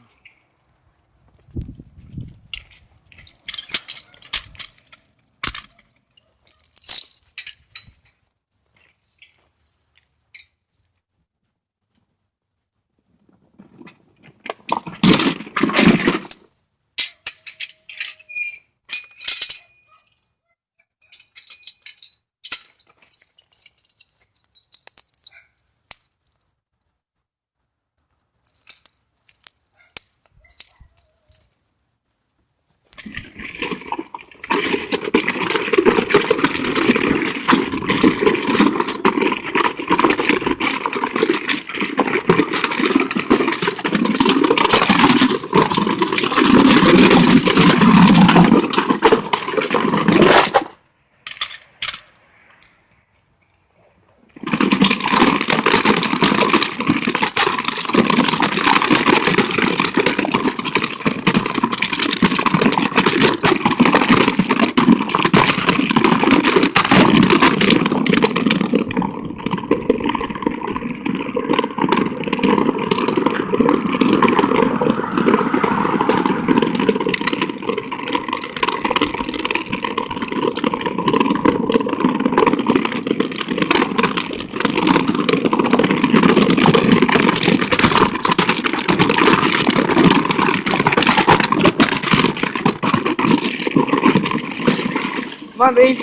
Come on, babe.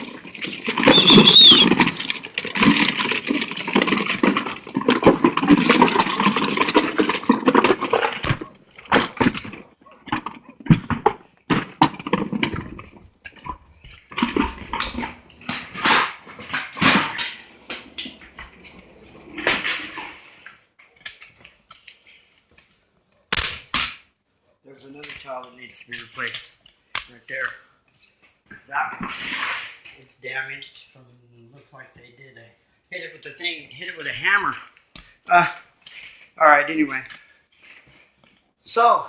There's another tile that needs to be replaced right there. That it's damaged from, looks like they did hit it with the thing, hit it with a hammer. Alright, anyway. So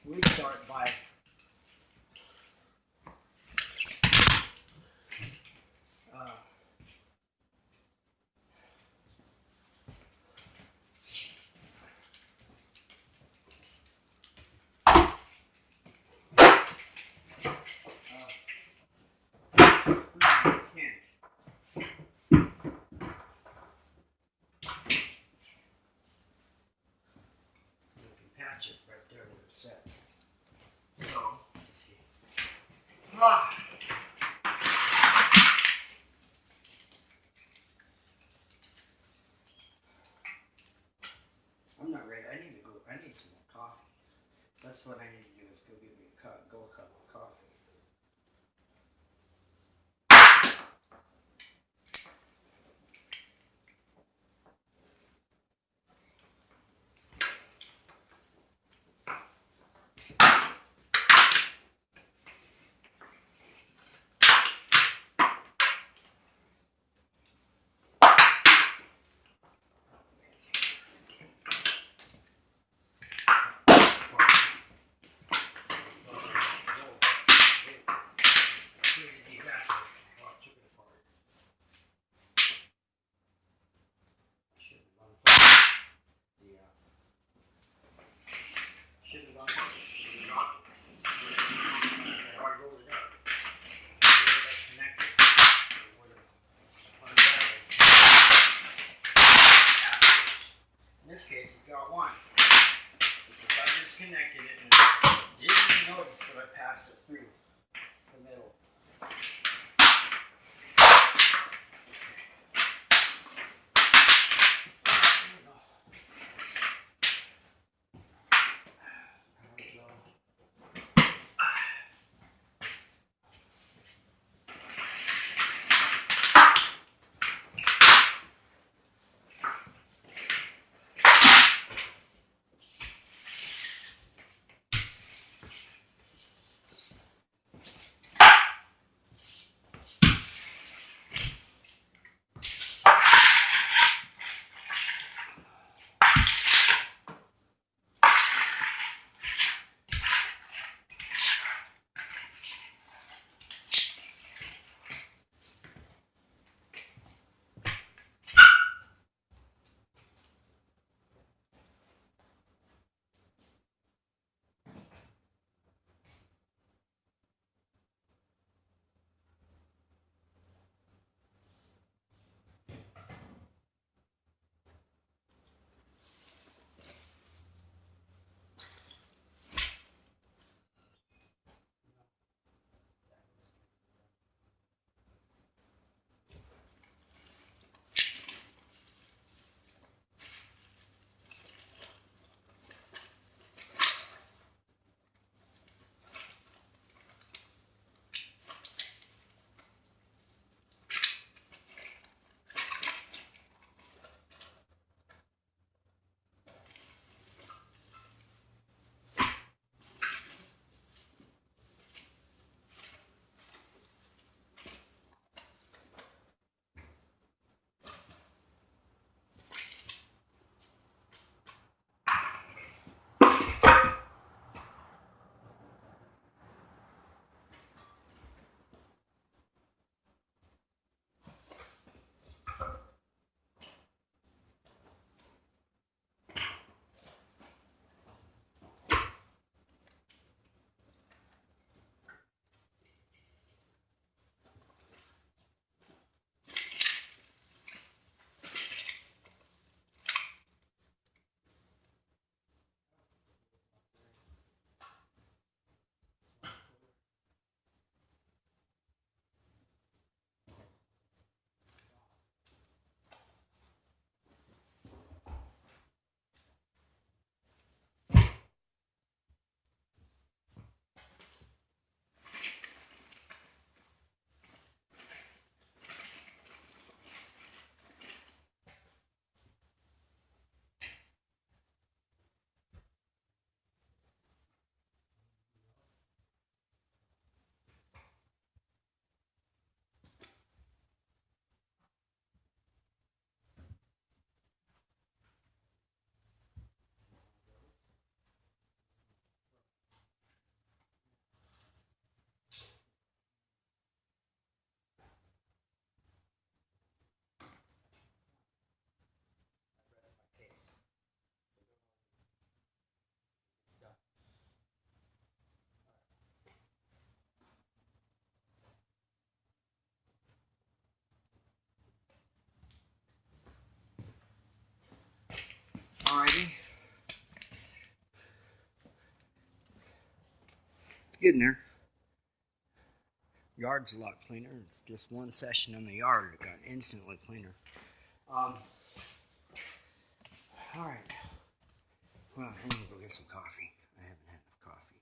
we start by patch it right there where it's set. So, let's see. I'm not ready. I need some more coffee. That's what I need to do, is go get me a cup of coffee. Disconnected it and didn't even notice that I passed it through the middle. good in there. Yard's a lot cleaner. It's just one session in the yard. It got instantly cleaner. All right. Well, I'm gonna go get some coffee. I haven't had enough coffee.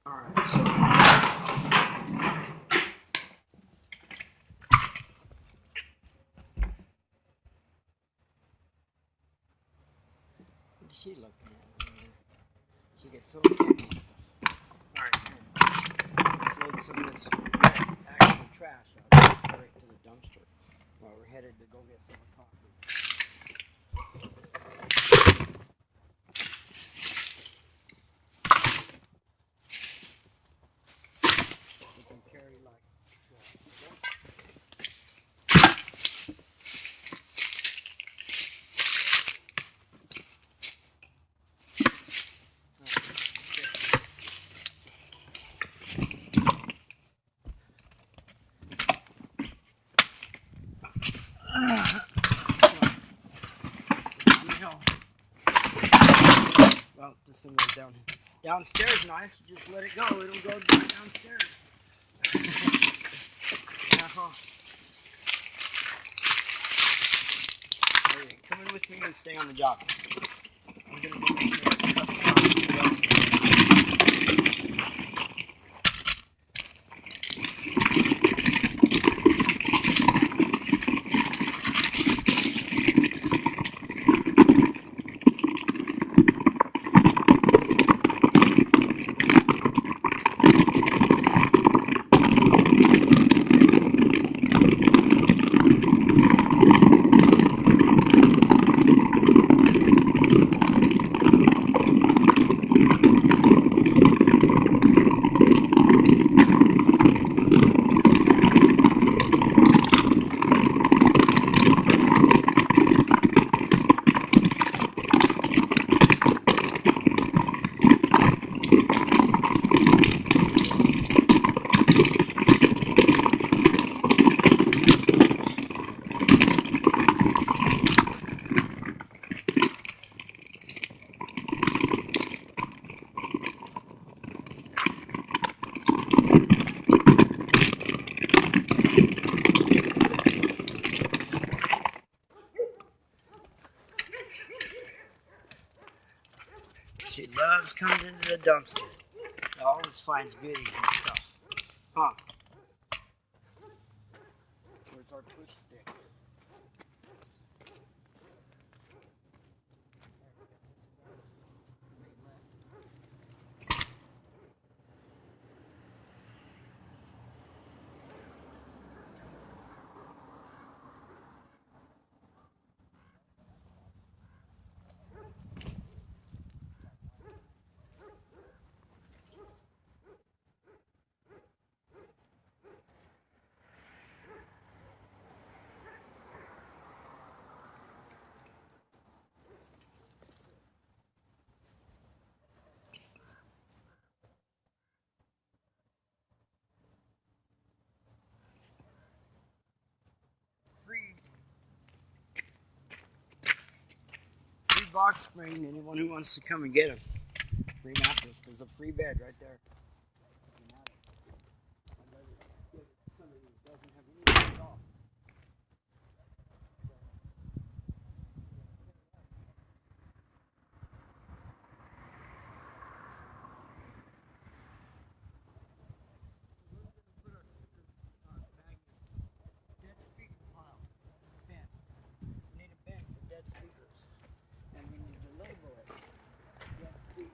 All right. So. What's she looking at? She gets so intense and stuff. All right. Let's load some of this actual trash up and put it to the dumpster while we're headed to go get some coffee. We can carry like well, this thing goes down downstairs nice. Just let it go. It'll go downstairs. Hey, come in with me and stay on the job. I'm gonna go make a cup of coffee. She loves coming into the dumpster. She always finds goodies and stuff. Huh? Where's our push stick? Free box spring. Anyone who wants to come and get them. Free mattress. There's a free bed right there. Somebody who doesn't have any at all. Dead speaker pile. Bin. We need a bin for dead speakers. And we need to label it. Dead speaker.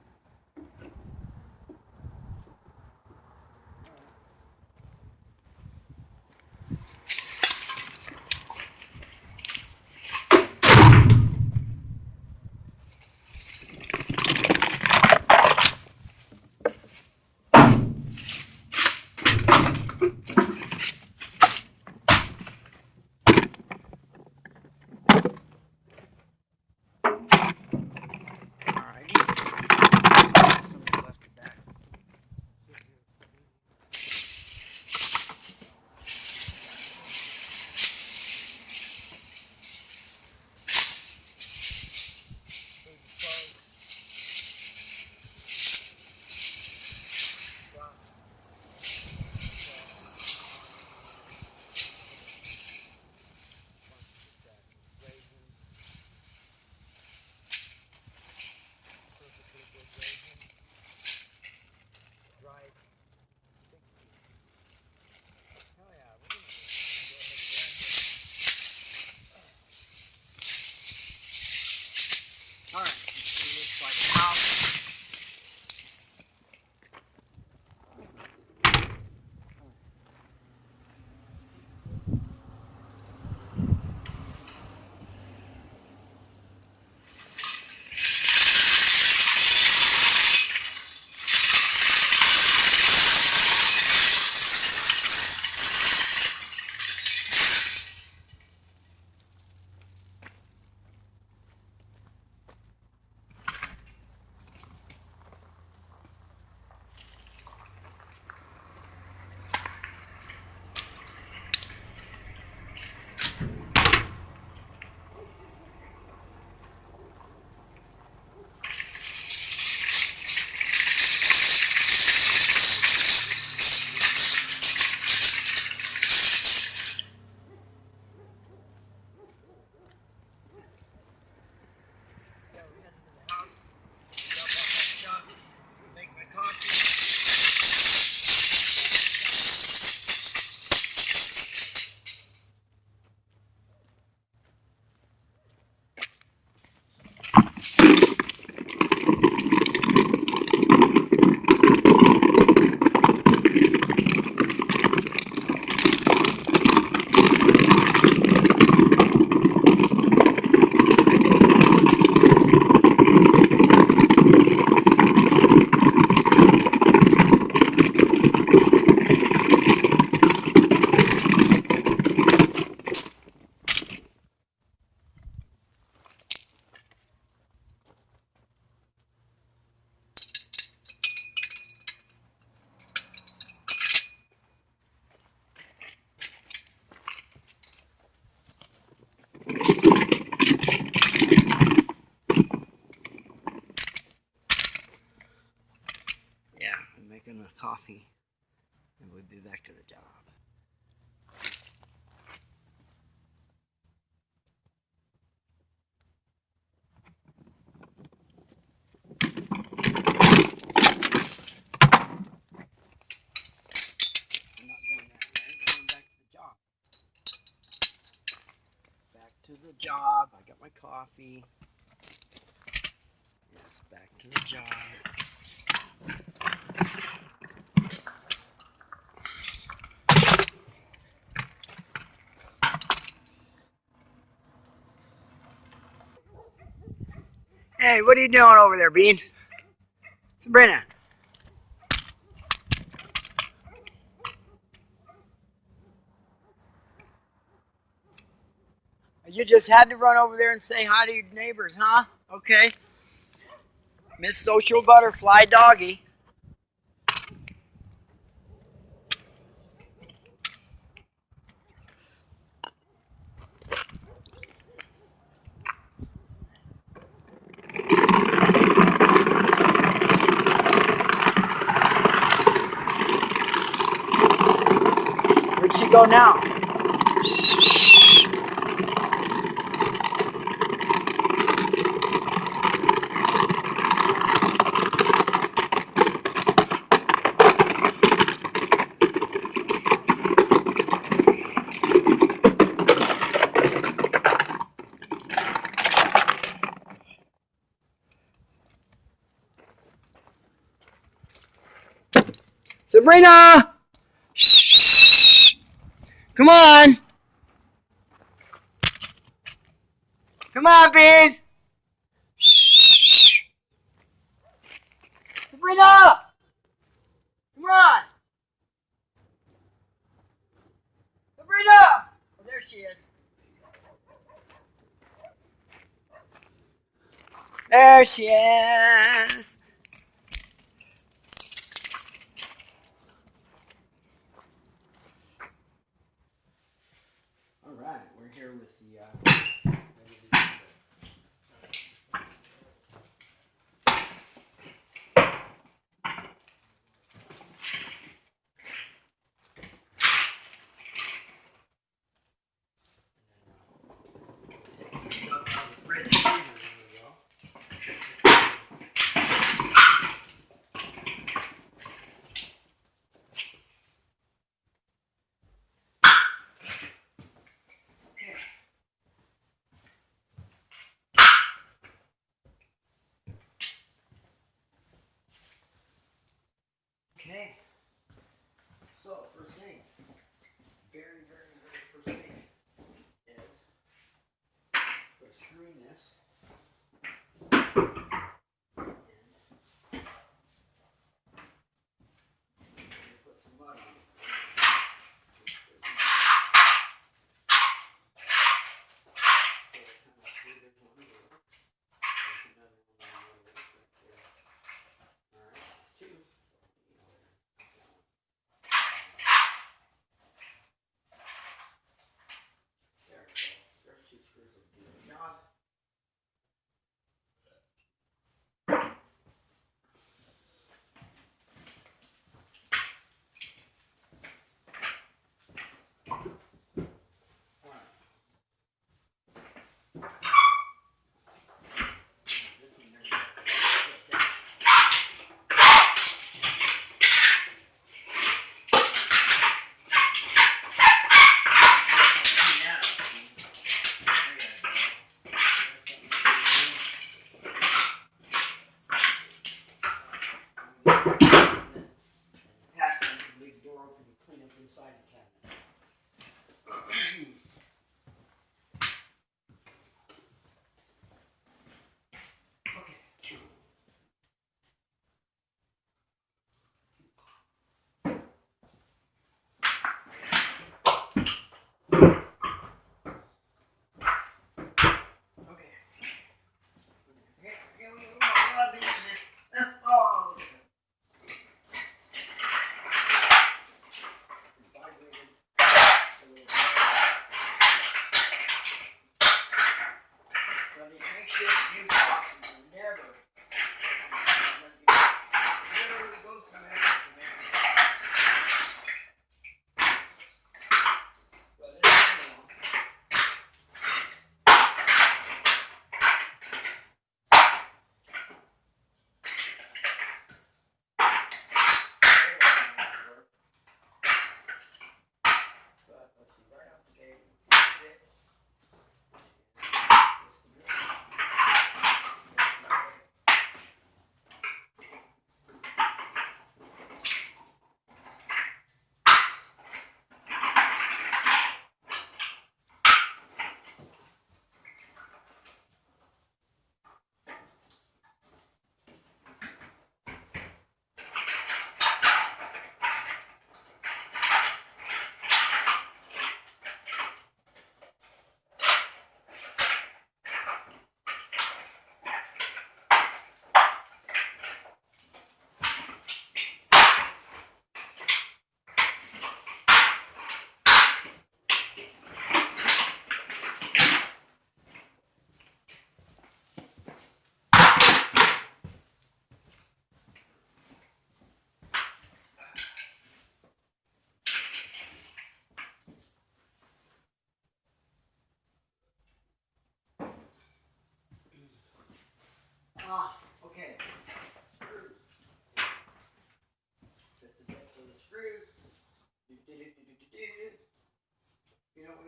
job. I got my coffee. Yes, back to the job. Hey, what are you doing over there, Beans? Sabrina. You just had to run over there and say hi to your neighbors, huh? Okay. Miss Social Butterfly Doggy. Where'd she go now? Sabrina! Come on! Come on, Beans! Sabrina! Come on! Sabrina! Oh, there she is. There she is. All right, we're here with the okay. So first thing, very first thing is put a screw in this. Put some mud on it.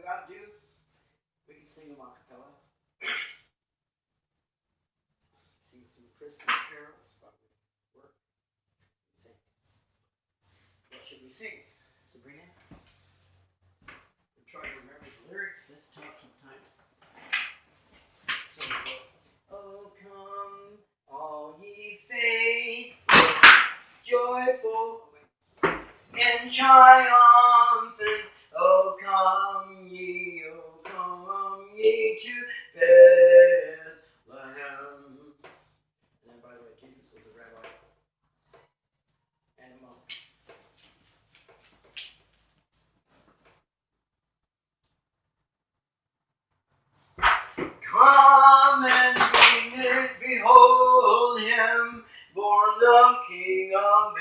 we ought to do? We can sing them a cappella. Sing some Christmas carols while we work. Sing. What should we sing, Sabrina? We try to remember the lyrics. That's tough sometimes. So we go, oh, come, all ye faithful, joyful, and triumphant. Oh, come ye to Bethlehem. And then, by the way, Jesus was a rabbi and a monk. Come and behold him, born the King of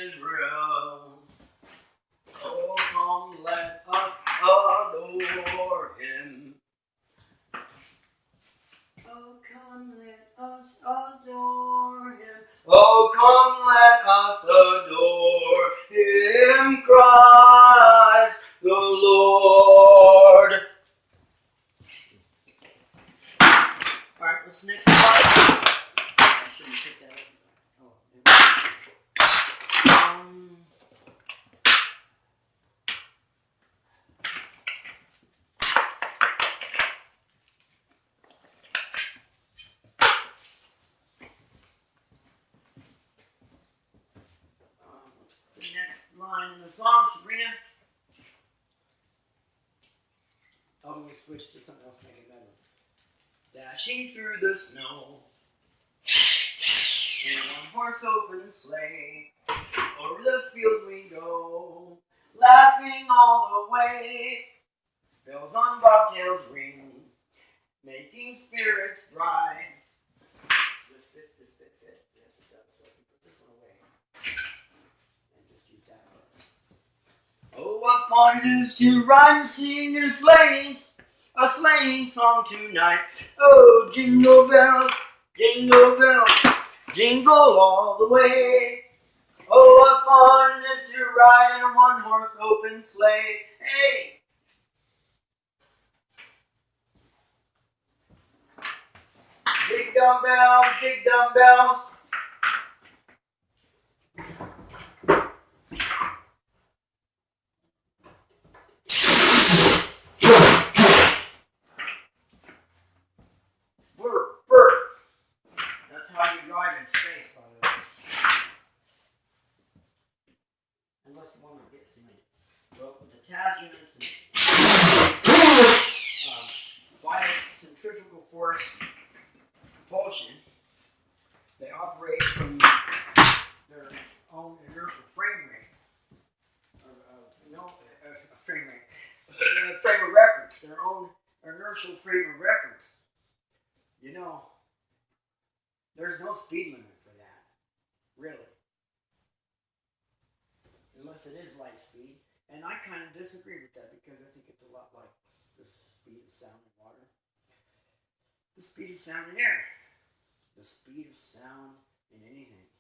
Israel. Oh, come, let us adore him. Oh, come, let us adore him. Oh, come, let us adore him, Christ the Lord. Alright, what's the next slide? I shouldn't pick that up. Oh, maybe. The next line in the song, Sabrina. Oh, we switched to something else, make it better. Dashing through the snow in a one-horse open sleigh, over the fields we go, laughing all the way. Bells on bobtails ring, making spirits bright. This bit. Yes, it does. So I can put this one away and just use that part. Oh, what fun it is to ride and sing in a sleighing song tonight. Oh, jingle bells, jingle all the way. Oh, what fun it is to ride in a one-horse open sleigh. Hey! Big dumbbells. Burr. That's how you drive in space, by the way. Unless you want to get some well, with the tabs units and centrifugal force propulsion, they operate from their own inertial frame rate. Frame of reference, their own inertial frame of reference. You know, there's no speed limit for that, really. Unless it is light speed. And I kind of disagree with that because I think it's a lot like the speed of sound in water. The speed of sound in air. The speed of sound in anything.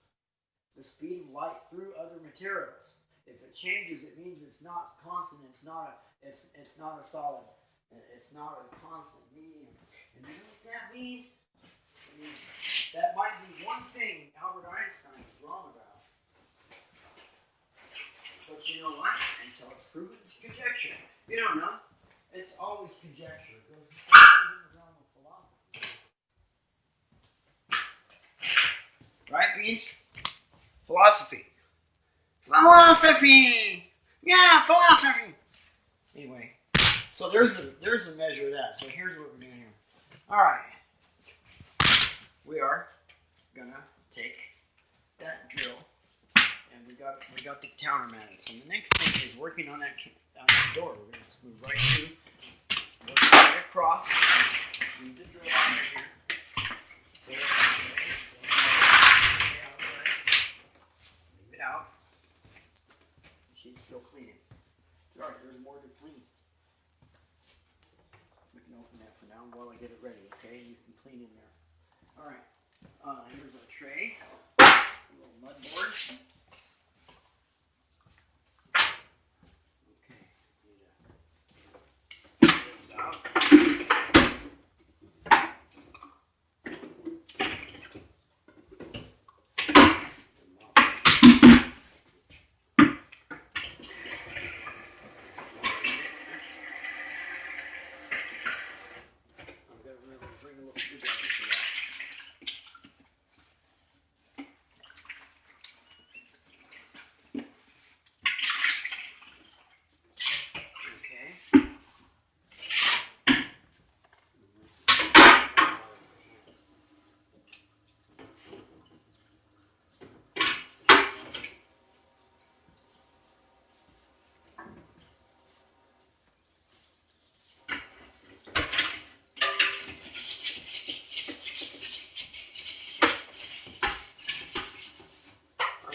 The speed of light through other materials. If it changes, it means it's not constant. It's not a solid. It's not a constant medium. And you know what that means? That might be one thing Albert Einstein was wrong about. But you know what? Until it's proven, it's conjecture. You don't know. It's always conjecture. It goes in the realm of philosophy. Right, Beans? Philosophy. Yeah, philosophy. Anyway, so there's a measure of that. So here's what we're doing here. All right, we are gonna take that drill, and we got the countermounted. So the next thing is working on that door. We're gonna just move right through, work right across, move the drill out right here. Leave it out. She's still cleaning. Sorry, there's more to clean. We can open that for now while I get it ready, okay? You can clean in there. Alright. Here's our tray. A little mud board. Okay.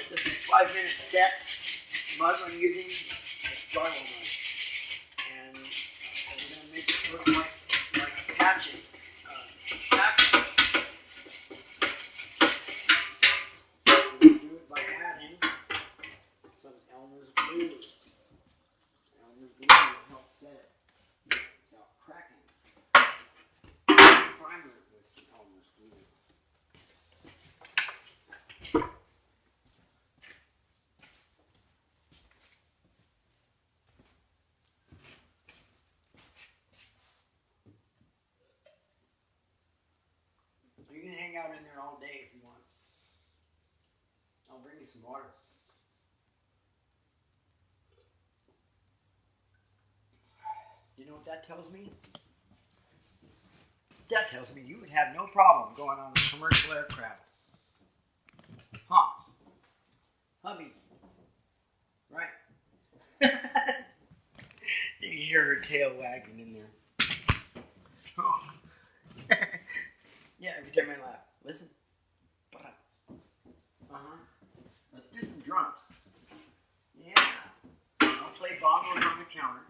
This is 5-minute set mud I'm using. It's drywall mud. And we're going to make it look like patching. Patching. We're going to do it by adding some Elmer's glue. Elmer's glue will help set it without cracking. Primer it with some Elmer's glue. You can hang out in there all day if you want. I'll bring you some water. You know what that tells me? That tells me you would have no problem going on a commercial aircraft. Huh? Hubby. Right? You can hear her tail wagging in there. Oh. Yeah, every time I laugh. Listen. Let's do some drums. Yeah. I'll play bongos on the counter.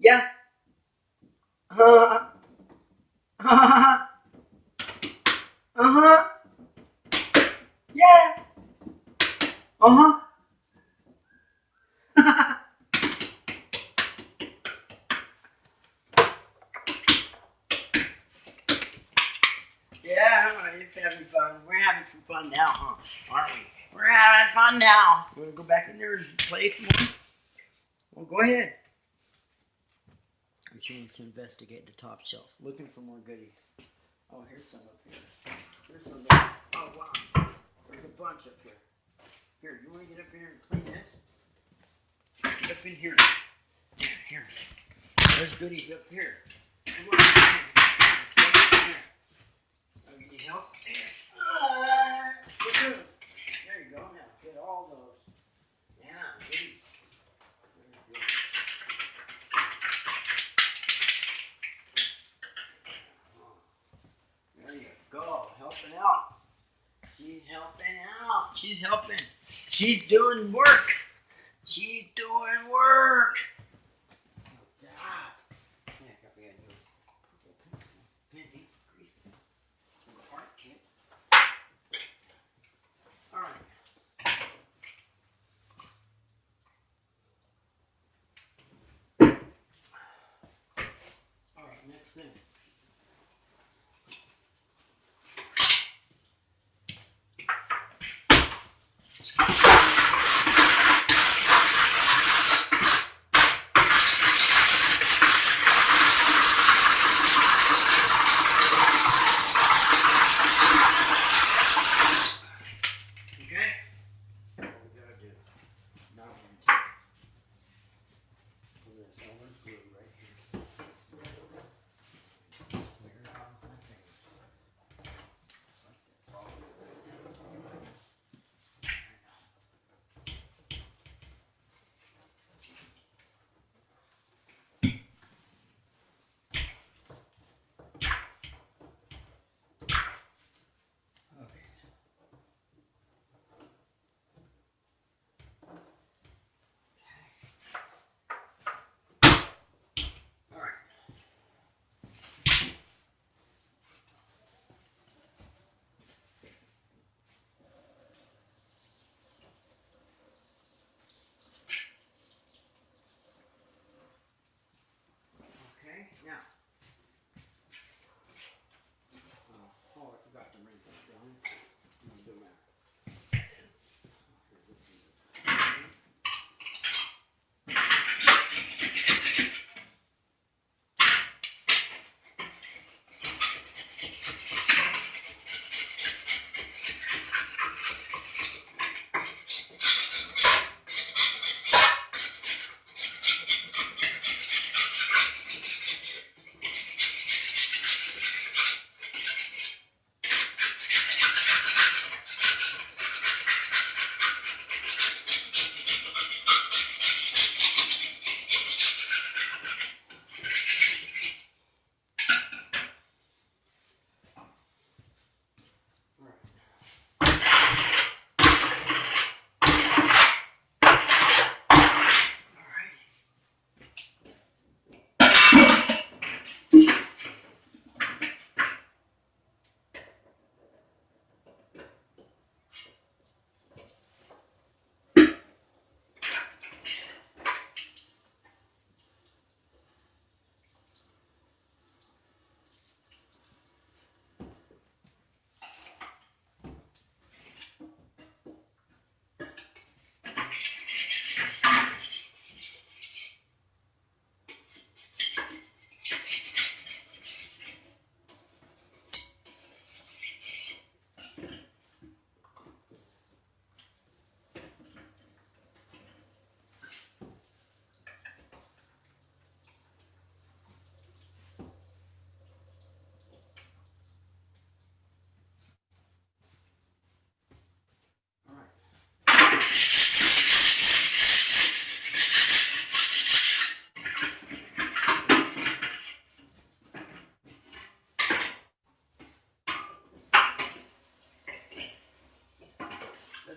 Yeah. Yeah. Yeah, you're having fun. We're having some fun now, huh? Aren't we? We're having fun now. You want to go back in there and play some more? Well, go ahead. I'm trying to investigate the top shelf, looking for more goodies. Oh, here's some up here. Here's some there. Oh, wow. There's a bunch up here. Here, you want to get up in here and clean this? Get up in here. Yeah, here. There's goodies up here. Come on. Get up in here. Oh, you need help? There. There you go. Now, get all those. Yeah, goodies. There you go. Helping out. She's helping out. She's helping. She's doing work. She's doing work. God. Yeah, we gotta do it. Art kit. All right. All right. Next thing.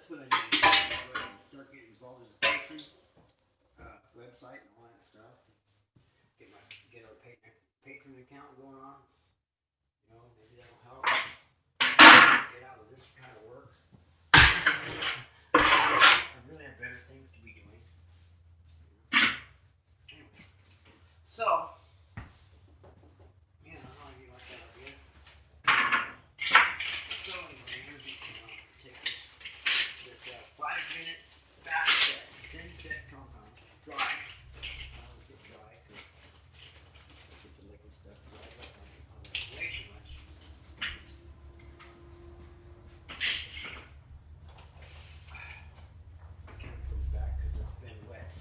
that's what I need to do. Start getting involved in the Patreon website and all that stuff. Get our Patreon account going on. You know, maybe that'll help. Get out of this kind of work. I really have better things to be doing. Anyway, so yeah, I don't know if you like that idea. So anyway, here's take this 5-minute fast set, thin set compound, dry. Get dry because get the liquid stuff dried up on way too much. Chemicals back because it's been wet.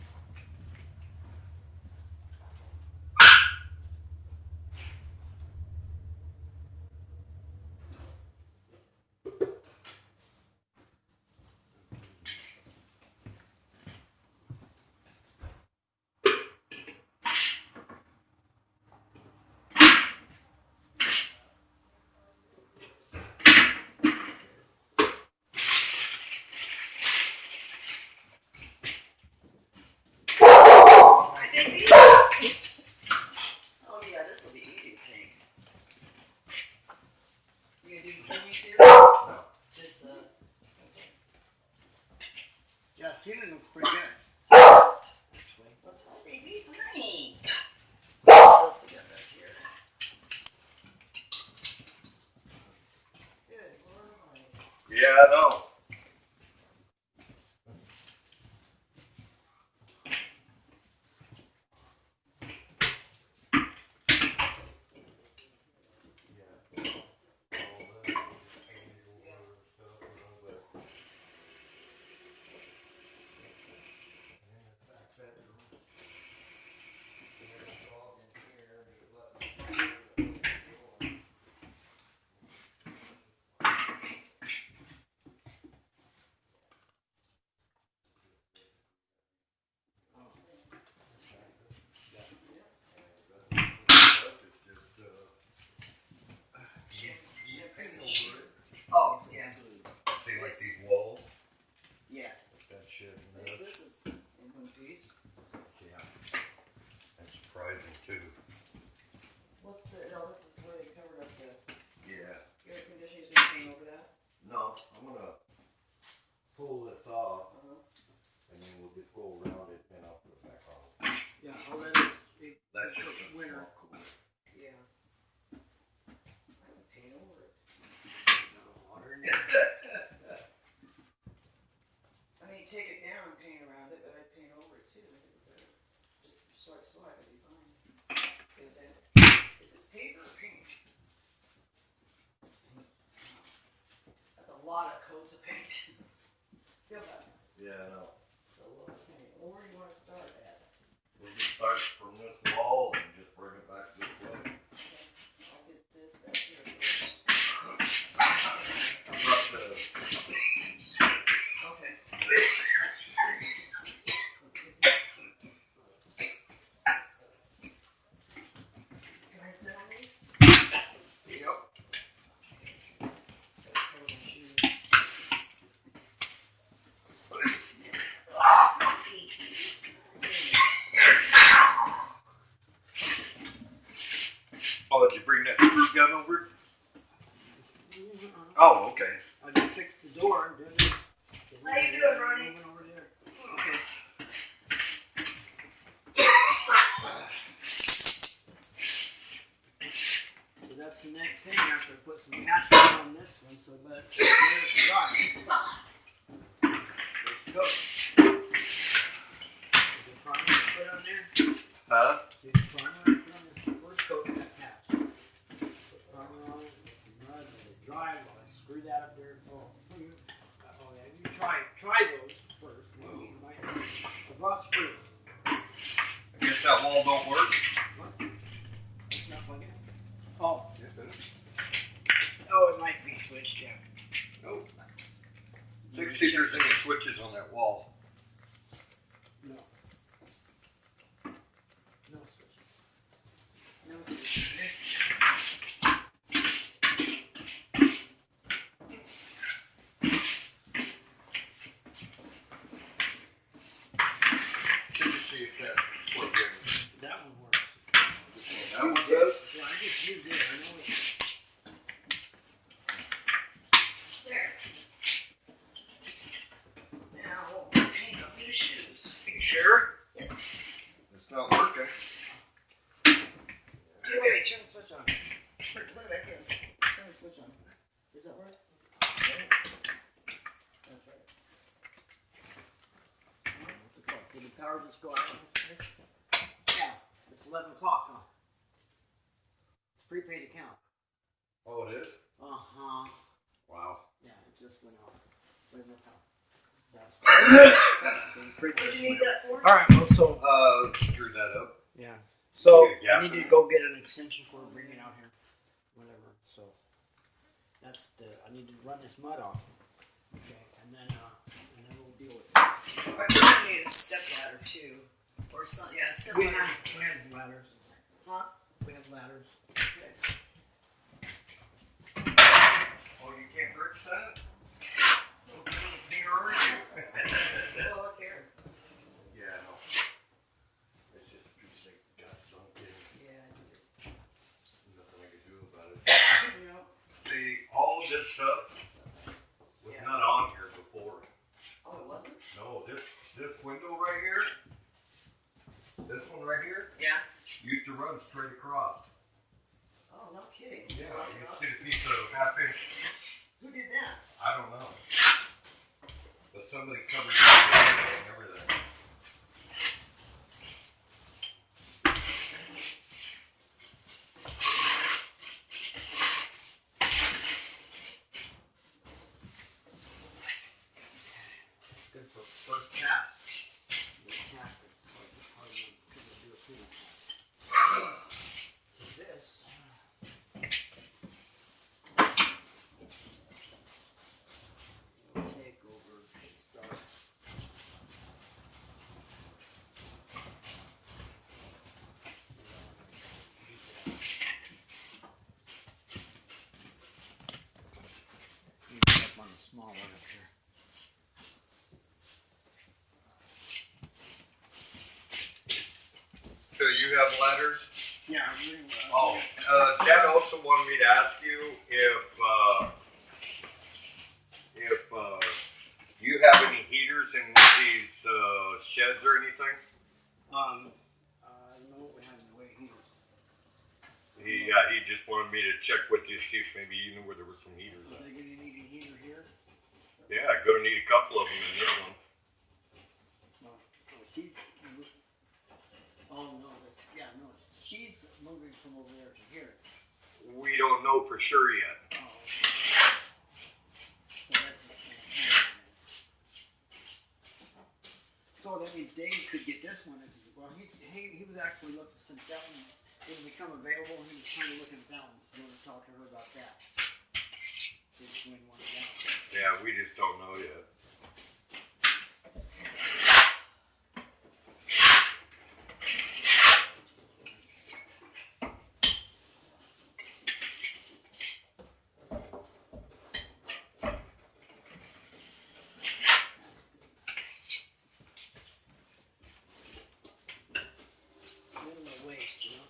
Oh yeah, this will be easy to paint. You gonna do the ceiling too? No. Just the. Okay. Yeah, ceiling looks pretty good. Actually. What's up, baby? Honey. What else we got back here? Good Lord. Yeah, I know. Oh, yeah. See, like these walls? Yeah. That shit. This is in one piece. Yeah. That's surprising too. What's the, no, this is where they covered up the Yeah. air conditioning, so you paint over that? No, I'm gonna pull this off and then we'll just go around it and I'll put it back on. Yeah, I'll let it That's just winter. small cool. Yeah. I would paint over it. No water in there. I mean, take it down and paint around it, but I'd paint over it too. Make it better. Just swipe, it'll be fine. See what I'm saying? Is this paper or paint? That's a lot of coats of paint. Feel that? Yeah, I know. That's a lot of paint. Well, where do you want to start at? We'll just start from this wall and just bring it back this way. Okay. I'll get this back here first. Okay. Can I sit on these? Yep. Cover my shoes. Oh, did you bring that screw gun over? Oh, okay. I just fixed the door. How you doing, Ronnie? Moving over there. Okay. So that's the next thing. After I put some attachment on this one, so let it dry. There's the coat. Is the primer I put on there? Huh? See the primer I put on this first coat of that patch. Put primer on it, get some mud, let it dry. While I screw that up there. Oh yeah, you try those first. Maybe you might. I brought screws. I guess that wall don't work. What? It's not plugging in. Oh, Yes, it is. it might be switched, yeah. Oh. See if there's any switches on that wall. No. No switches. No switches. Check to see if that plugs in. That one works. That one does? Yeah, I just used it. I know it. There. Now, we'll hang up new shoes. You sure? It's not working. Wait, turn the switch on. Put it back in. Turn the switch on. Does that work? That's right. What the fuck? Did the power just go out? Yeah, it's 11 o'clock, huh? It's prepaid account. Oh, it is? Uh-huh. Wow. Yeah, it just went off. 11 o'clock. That's What do you need that for? Alright, well, so, Screw that up. yeah. So, Yeah. I need to go get an extension cord, bring it out here. Whatever, so. That's I need to run this mud off. Okay, and then we'll deal with it. I probably need a step ladder too. Or something, yeah, step We ladder. have ladders. Huh? We have ladders. Okay. Oh, you can't reach that? What kind of finger are you? Well, look here. Yeah, no. It's just a piece that got sunk in. Yeah, I see. Nothing I can do about it. You know, See, all of this stuff was Yeah. not on here before. oh, it wasn't? No, this window right here, this one right here, Yeah. used to run straight across. Oh, no kidding. Yeah, you can see the piece of half-inch. Who did that? I don't know. But somebody covered it and everything. Good for first pass. The tap is hard to do it too much. This. Will take over and start. Maybe up on the small one up here. So you have ladders? Yeah, Oh, Dad also wanted me to ask you if you have any heaters in one of these sheds or anything. no, we have the way here. He just wanted me to check with you to see if maybe you knew where there were some heaters. Are they gonna need a heater here? Yeah, gonna need a couple of them in this one. She's. Oh no, she's moving from over there to here. We don't know for sure yet. Oh, okay. So that's so that means Dave could get this one. Well, he was actually looking to send that one. It would become available, and he was trying to look at that one. You want to talk to her about that? Between one of them. Yeah, we just don't know yet. Minimal waste, you know.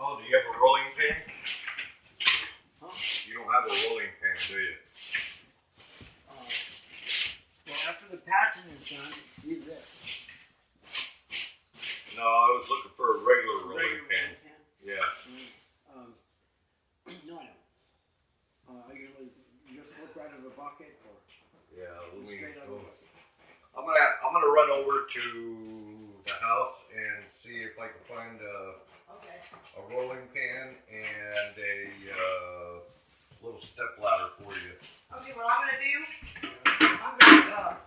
Oh, do you have a rolling pin? Huh? You don't have a rolling pin, do you? Well, after the patching is done, use this. No, I was looking for a regular rolling pin. Yeah. No, I don't. Are you gonna just look right out of a bucket or Yeah, straight out of a I'm gonna run over to the house and see if I can find Okay. a rolling pin and a little step ladder for you. Okay, what I'm gonna do, I'm gonna,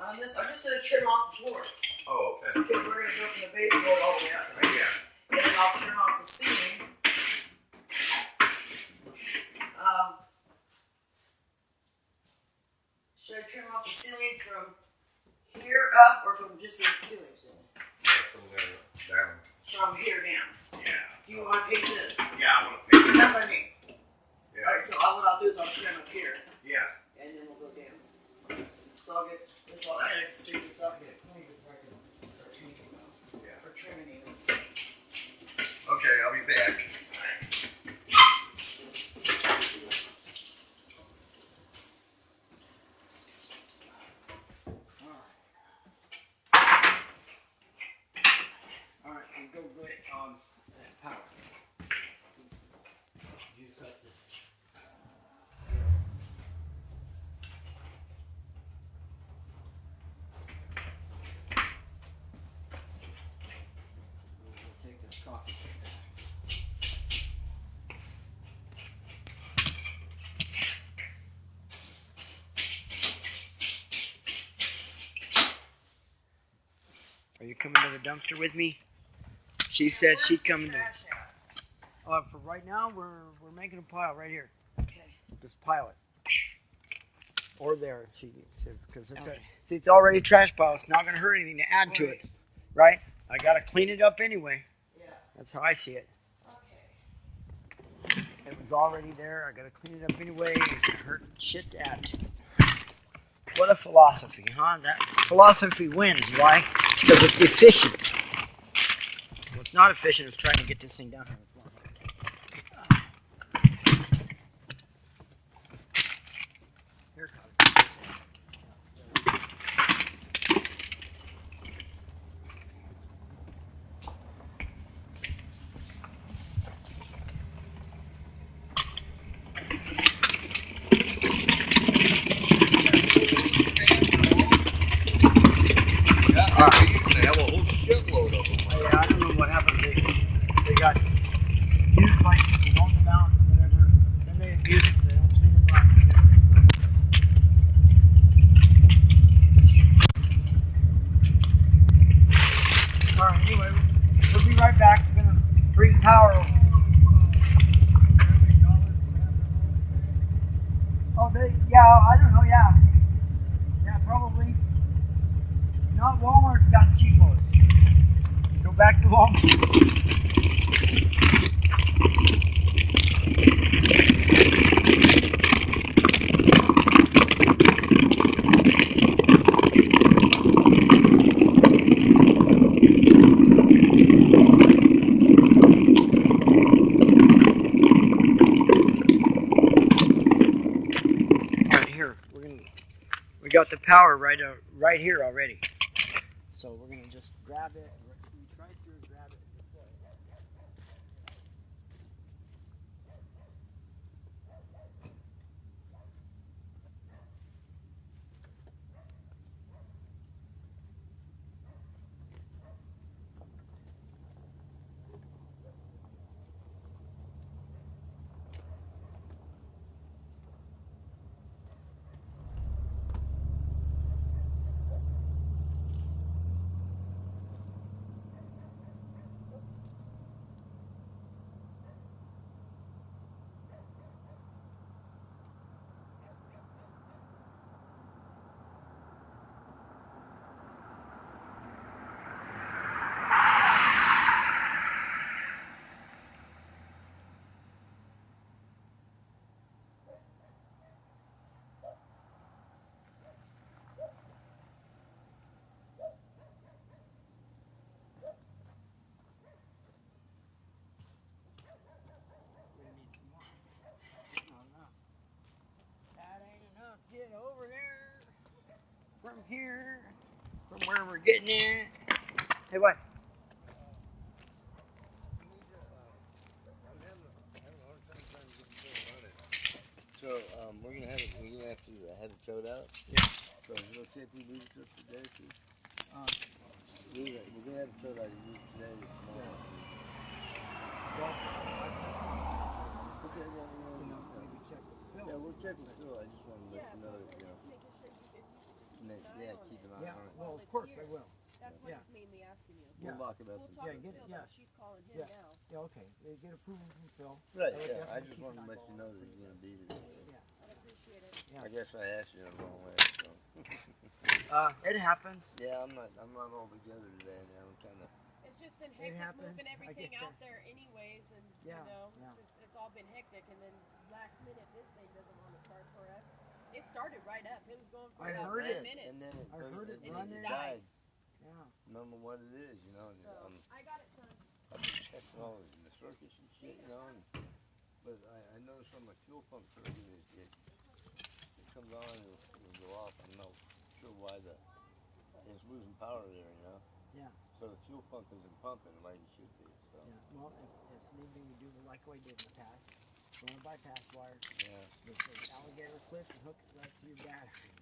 on this, I'm just gonna trim off the floor. Oh, okay. Because we're gonna go from the baseboard all the way up, right? Yeah. And then I'll trim off the ceiling. Should I trim off the ceiling from here up or from just the ceiling? Yeah, from there down. From here down. Yeah. Do you want to paint this? Yeah, I want to paint it. That's what I mean. Yeah. Alright, so what I'll do is I'll trim up here Yeah. and then we'll go down. So I'll get this all, I gotta straighten this up, get it clean before I can start painting them. Yeah. Or trimming even. Okay, I'll be back. Alright, and go get power. You cut this. We'll take this coffee cup back. Are you coming to the dumpster with me? She said she'd come to. For right now, we're making a pile right here. Okay. Just pile it. Or there, she said, because it's already a trash pile. It's not going to hurt anything to add to it, right? I got to clean it up anyway. Yeah. That's how I see it. Okay. It was already there. I got to clean it up anyway. It's going to hurt shit to add to. What a philosophy, huh? That philosophy wins. Why? It's because it's efficient. What's not efficient is trying to get this thing down here. They have a whole shitload of them. Yeah, I don't know what happened. They got used like they own the mountain or whatever. Then they abuse it. They don't clean it up. All right. Anyway, we'll be right back. We're gonna bring power over. Oh, I don't know. Yeah, probably. Not Walmart's got cheapos. Go back to Walmart. All right, here we got the power right here already. So we're going to just grab it, reach right through and grab it. Here, from where we're getting it. Hey, what? So we're gonna have to have it towed out. Yeah. So is it okay if we leave it just today too? We're gonna have it towed out either today or tomorrow. Okay, well, yeah, we'll check with Phil. I just wanted to let you know that, keep an eye on it. Well, of course I will. That's what he's mainly asking you. We'll lock it up. We'll talk Yeah, to get it, Phil, yeah. but she's calling him Yeah. now. Yeah, okay. They get approval from Phil. Right, would yeah. I definitely just keep wanted an to let eyeball you know on that it. you're gonna be there. I appreciate it. I guess I asked you the wrong way. So. It happens. Yeah, I'm not all together today. Now I'm kind of. It's just been hectic happens. moving I everything get out there anyways, and Yeah, you know, yeah. it's all been hectic. And then last minute, this thing doesn't want to start for us. It started right up. It was going for I about heard 10 it. minutes. And then I heard it and running. it died. Yeah. Remember what it is, you know. So I got it, son. I've been checking all in the circuits and shit, you know. But I noticed on my fuel pump circuit, it comes on and it'll go off. I'm not sure why it's losing power there, you know. Yeah. So the fuel pump isn't pumping like it should be. So Yeah. Well, if need be, we do like we did in the past. Run a bypass wire. yeah, With the alligator clip and hook it right to your battery.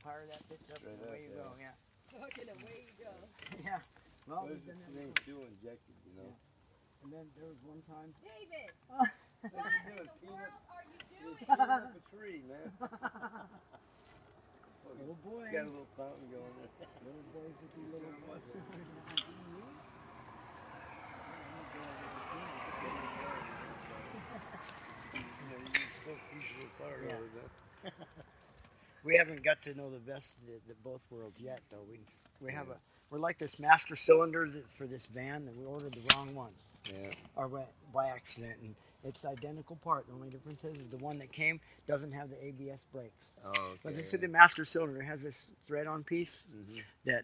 Fire that bitch up and away you go. Yeah. Fucking away you go. Yeah. Well, it we've done that ain't before. fuel injected, you know. And then there was one time. David, What what in the world are you doing? Up a tree, man. Little boys. Got a little fountain going there. Little boys with these little boys. Yeah. We haven't got to know the best of the both worlds yet, though. We have we're like this master cylinder for this van that we ordered the wrong one, Yeah. or by accident, and it's identical part. The only difference is the one that came doesn't have the ABS brakes. Oh, okay. But this is the master cylinder. It has this thread-on piece that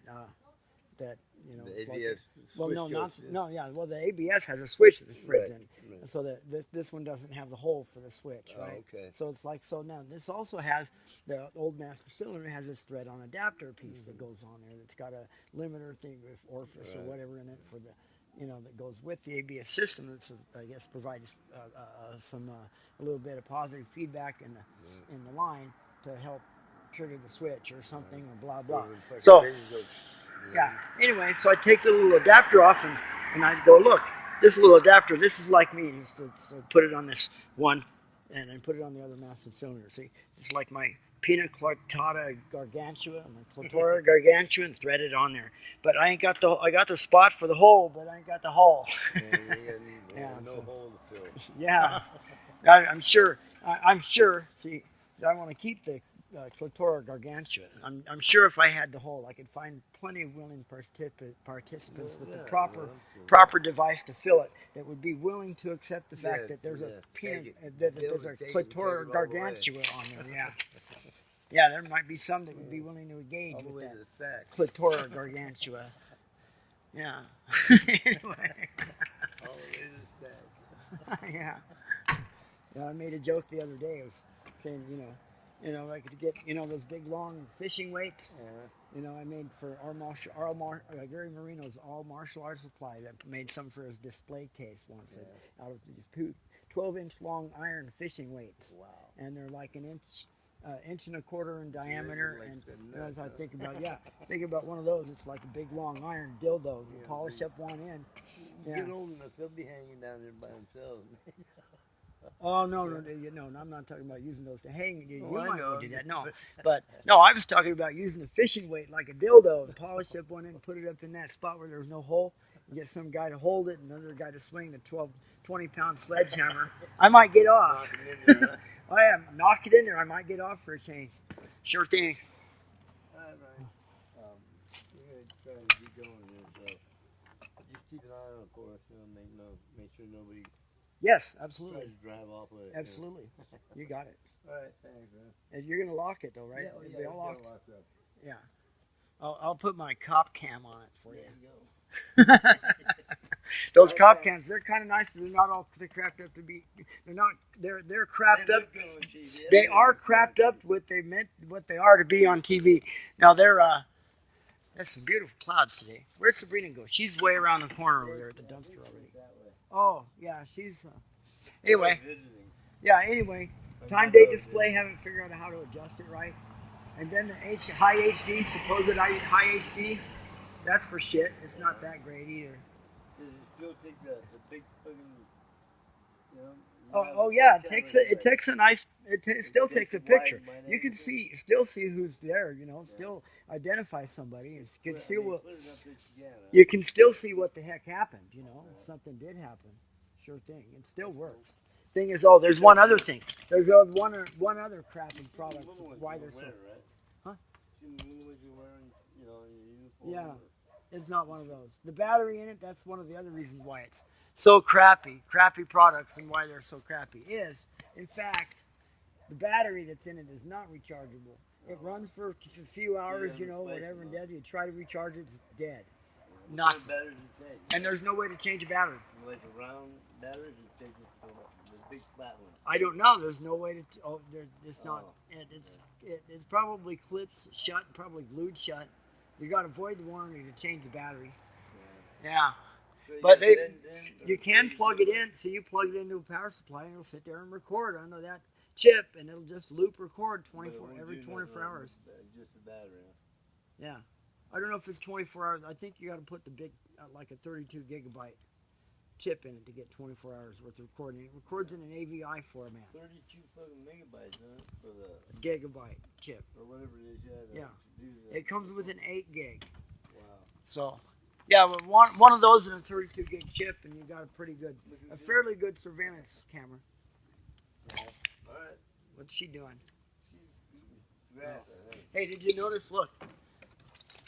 you know. The it's like ABS well, no, switch not goes in. no, yeah. Well, the ABS has a switch that threads Right, in, right. so that this one doesn't have the hole for the switch, Oh, right? okay. So it's like now. This also has the old master cylinder has this thread-on adapter piece that goes on there. That's got a limiter thing with orifice or Right. whatever in it for the. You know, that goes with the ABS system. That's I guess provides a little bit of positive feedback in the line to help trigger the switch or something or blah blah. So, Yeah. Anyway, so I take the little adapter off and I go, look, this little adapter, this is like me. So put it on this one and then put it on the other master cylinder. See, it's like my pina colada gargantua, my clitora gargantua, and threaded on there. But I got the spot for the hole, but I ain't got the hole. yeah, no hole to fill. Yeah. I'm sure. See, I want to keep the clitora gargantua. I'm sure if I had the hole, I could find plenty of willing participants with the proper device to fill it that would be willing to accept the fact that there's a there's a clitora gargantua on there. Yeah. Yeah, there might be some that would be willing to engage with that clitora gargantua. Yeah. Anyway. All the way to the stack. Yeah. I made a joke the other day. I was saying, I could get, those big long fishing weights. I made for Gary Marino's all martial arts supply. That made some for his display case once out of these 12-inch long iron fishing weights. Wow. And they're like an inch and a quarter in diameter. And as I think about one of those, it's like a big long iron dildo. You polish up one end. Yeah. Get old enough, they'll be hanging down there by themselves. Oh no! I'm not talking about using those to hang. You might know. do that. No, but no, I was talking about using a fishing weight like a dildo and polish up one end and put it up in that spot where there's no hole. And get some guy to hold it and another guy to swing the 20-pound sledgehammer. I might get off. I am knock it in there. I might get off for a change. Sure thing. All right. We're gonna try to keep going here, so just keep an eye on it for us. Make sure nobody. Yes, Try absolutely. to drive off with it. Absolutely. You got it. All right, thanks, man. And you're gonna lock it though, right? Yeah, It'll be all locked. locked up. Yeah. I'll put my cop cam on it for you. There you go. Those cop cams, they're kind of nice, but they're not all they're crapped up to be. They're not. They're crapped up. They are crapped up what they are to be on TV. Now there's some beautiful clouds today. Where'd Sabrina go? She's way around the corner over there at the dumpster already. Oh yeah, she's. Anyway, Anyway, time date display. Haven't figured out how to adjust it right. And then the high HD, supposed high HD. That's for shit. It's not that great either. Does it still take the big fucking, Oh yeah, it takes a nice. It still takes a picture. You can still see who's there. Still identify somebody. You can see you can still see what the heck happened. Something did happen. Sure thing. It still works. Thing is, there's one other thing. There's one other crapping product. Why they're so. Huh? what you're wearing, you know, your uniform. Yeah. It's not one of those. The battery in it, that's one of the other reasons why it's so crappy products, and why they're so crappy is, in fact, the battery that's in it is not rechargeable. It runs for a few hours, you know, whatever, and dead. You try to recharge it, it's dead. Nothing. And there's no way to change a battery. Like a round battery, you take it to the big flat one. I don't know. There's no way to. It's not. It's probably clipped shut, probably glued shut. You got to void the warranty to change the battery. Yeah. So But then you can plug it in. So you plug it into a power supply, and it'll sit there and record under that chip, and it'll just loop record 24 every 24 hours. Just the battery. Yeah. I don't know if it's 24 hours. I think you got to put the big, like a 32 gigabyte chip in it to get 24 hours worth of recording. It records in an AVI format. 32 fucking megabytes, huh? For the Gigabyte chip. or whatever it is. Yeah. To do that. It comes with an 8 gig. Wow. So, yeah, but one of those and a 32 gig chip, and you got a fairly good surveillance camera. All right. What's she doing? Grass, I think. Hey, did you notice? Look,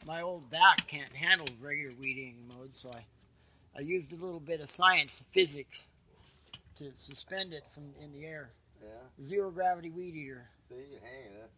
my old back can't handle regular weed eating mode, so I used a little bit of science, physics, to suspend it from in the air. Yeah. Zero gravity weed eater. So you can hang it, huh?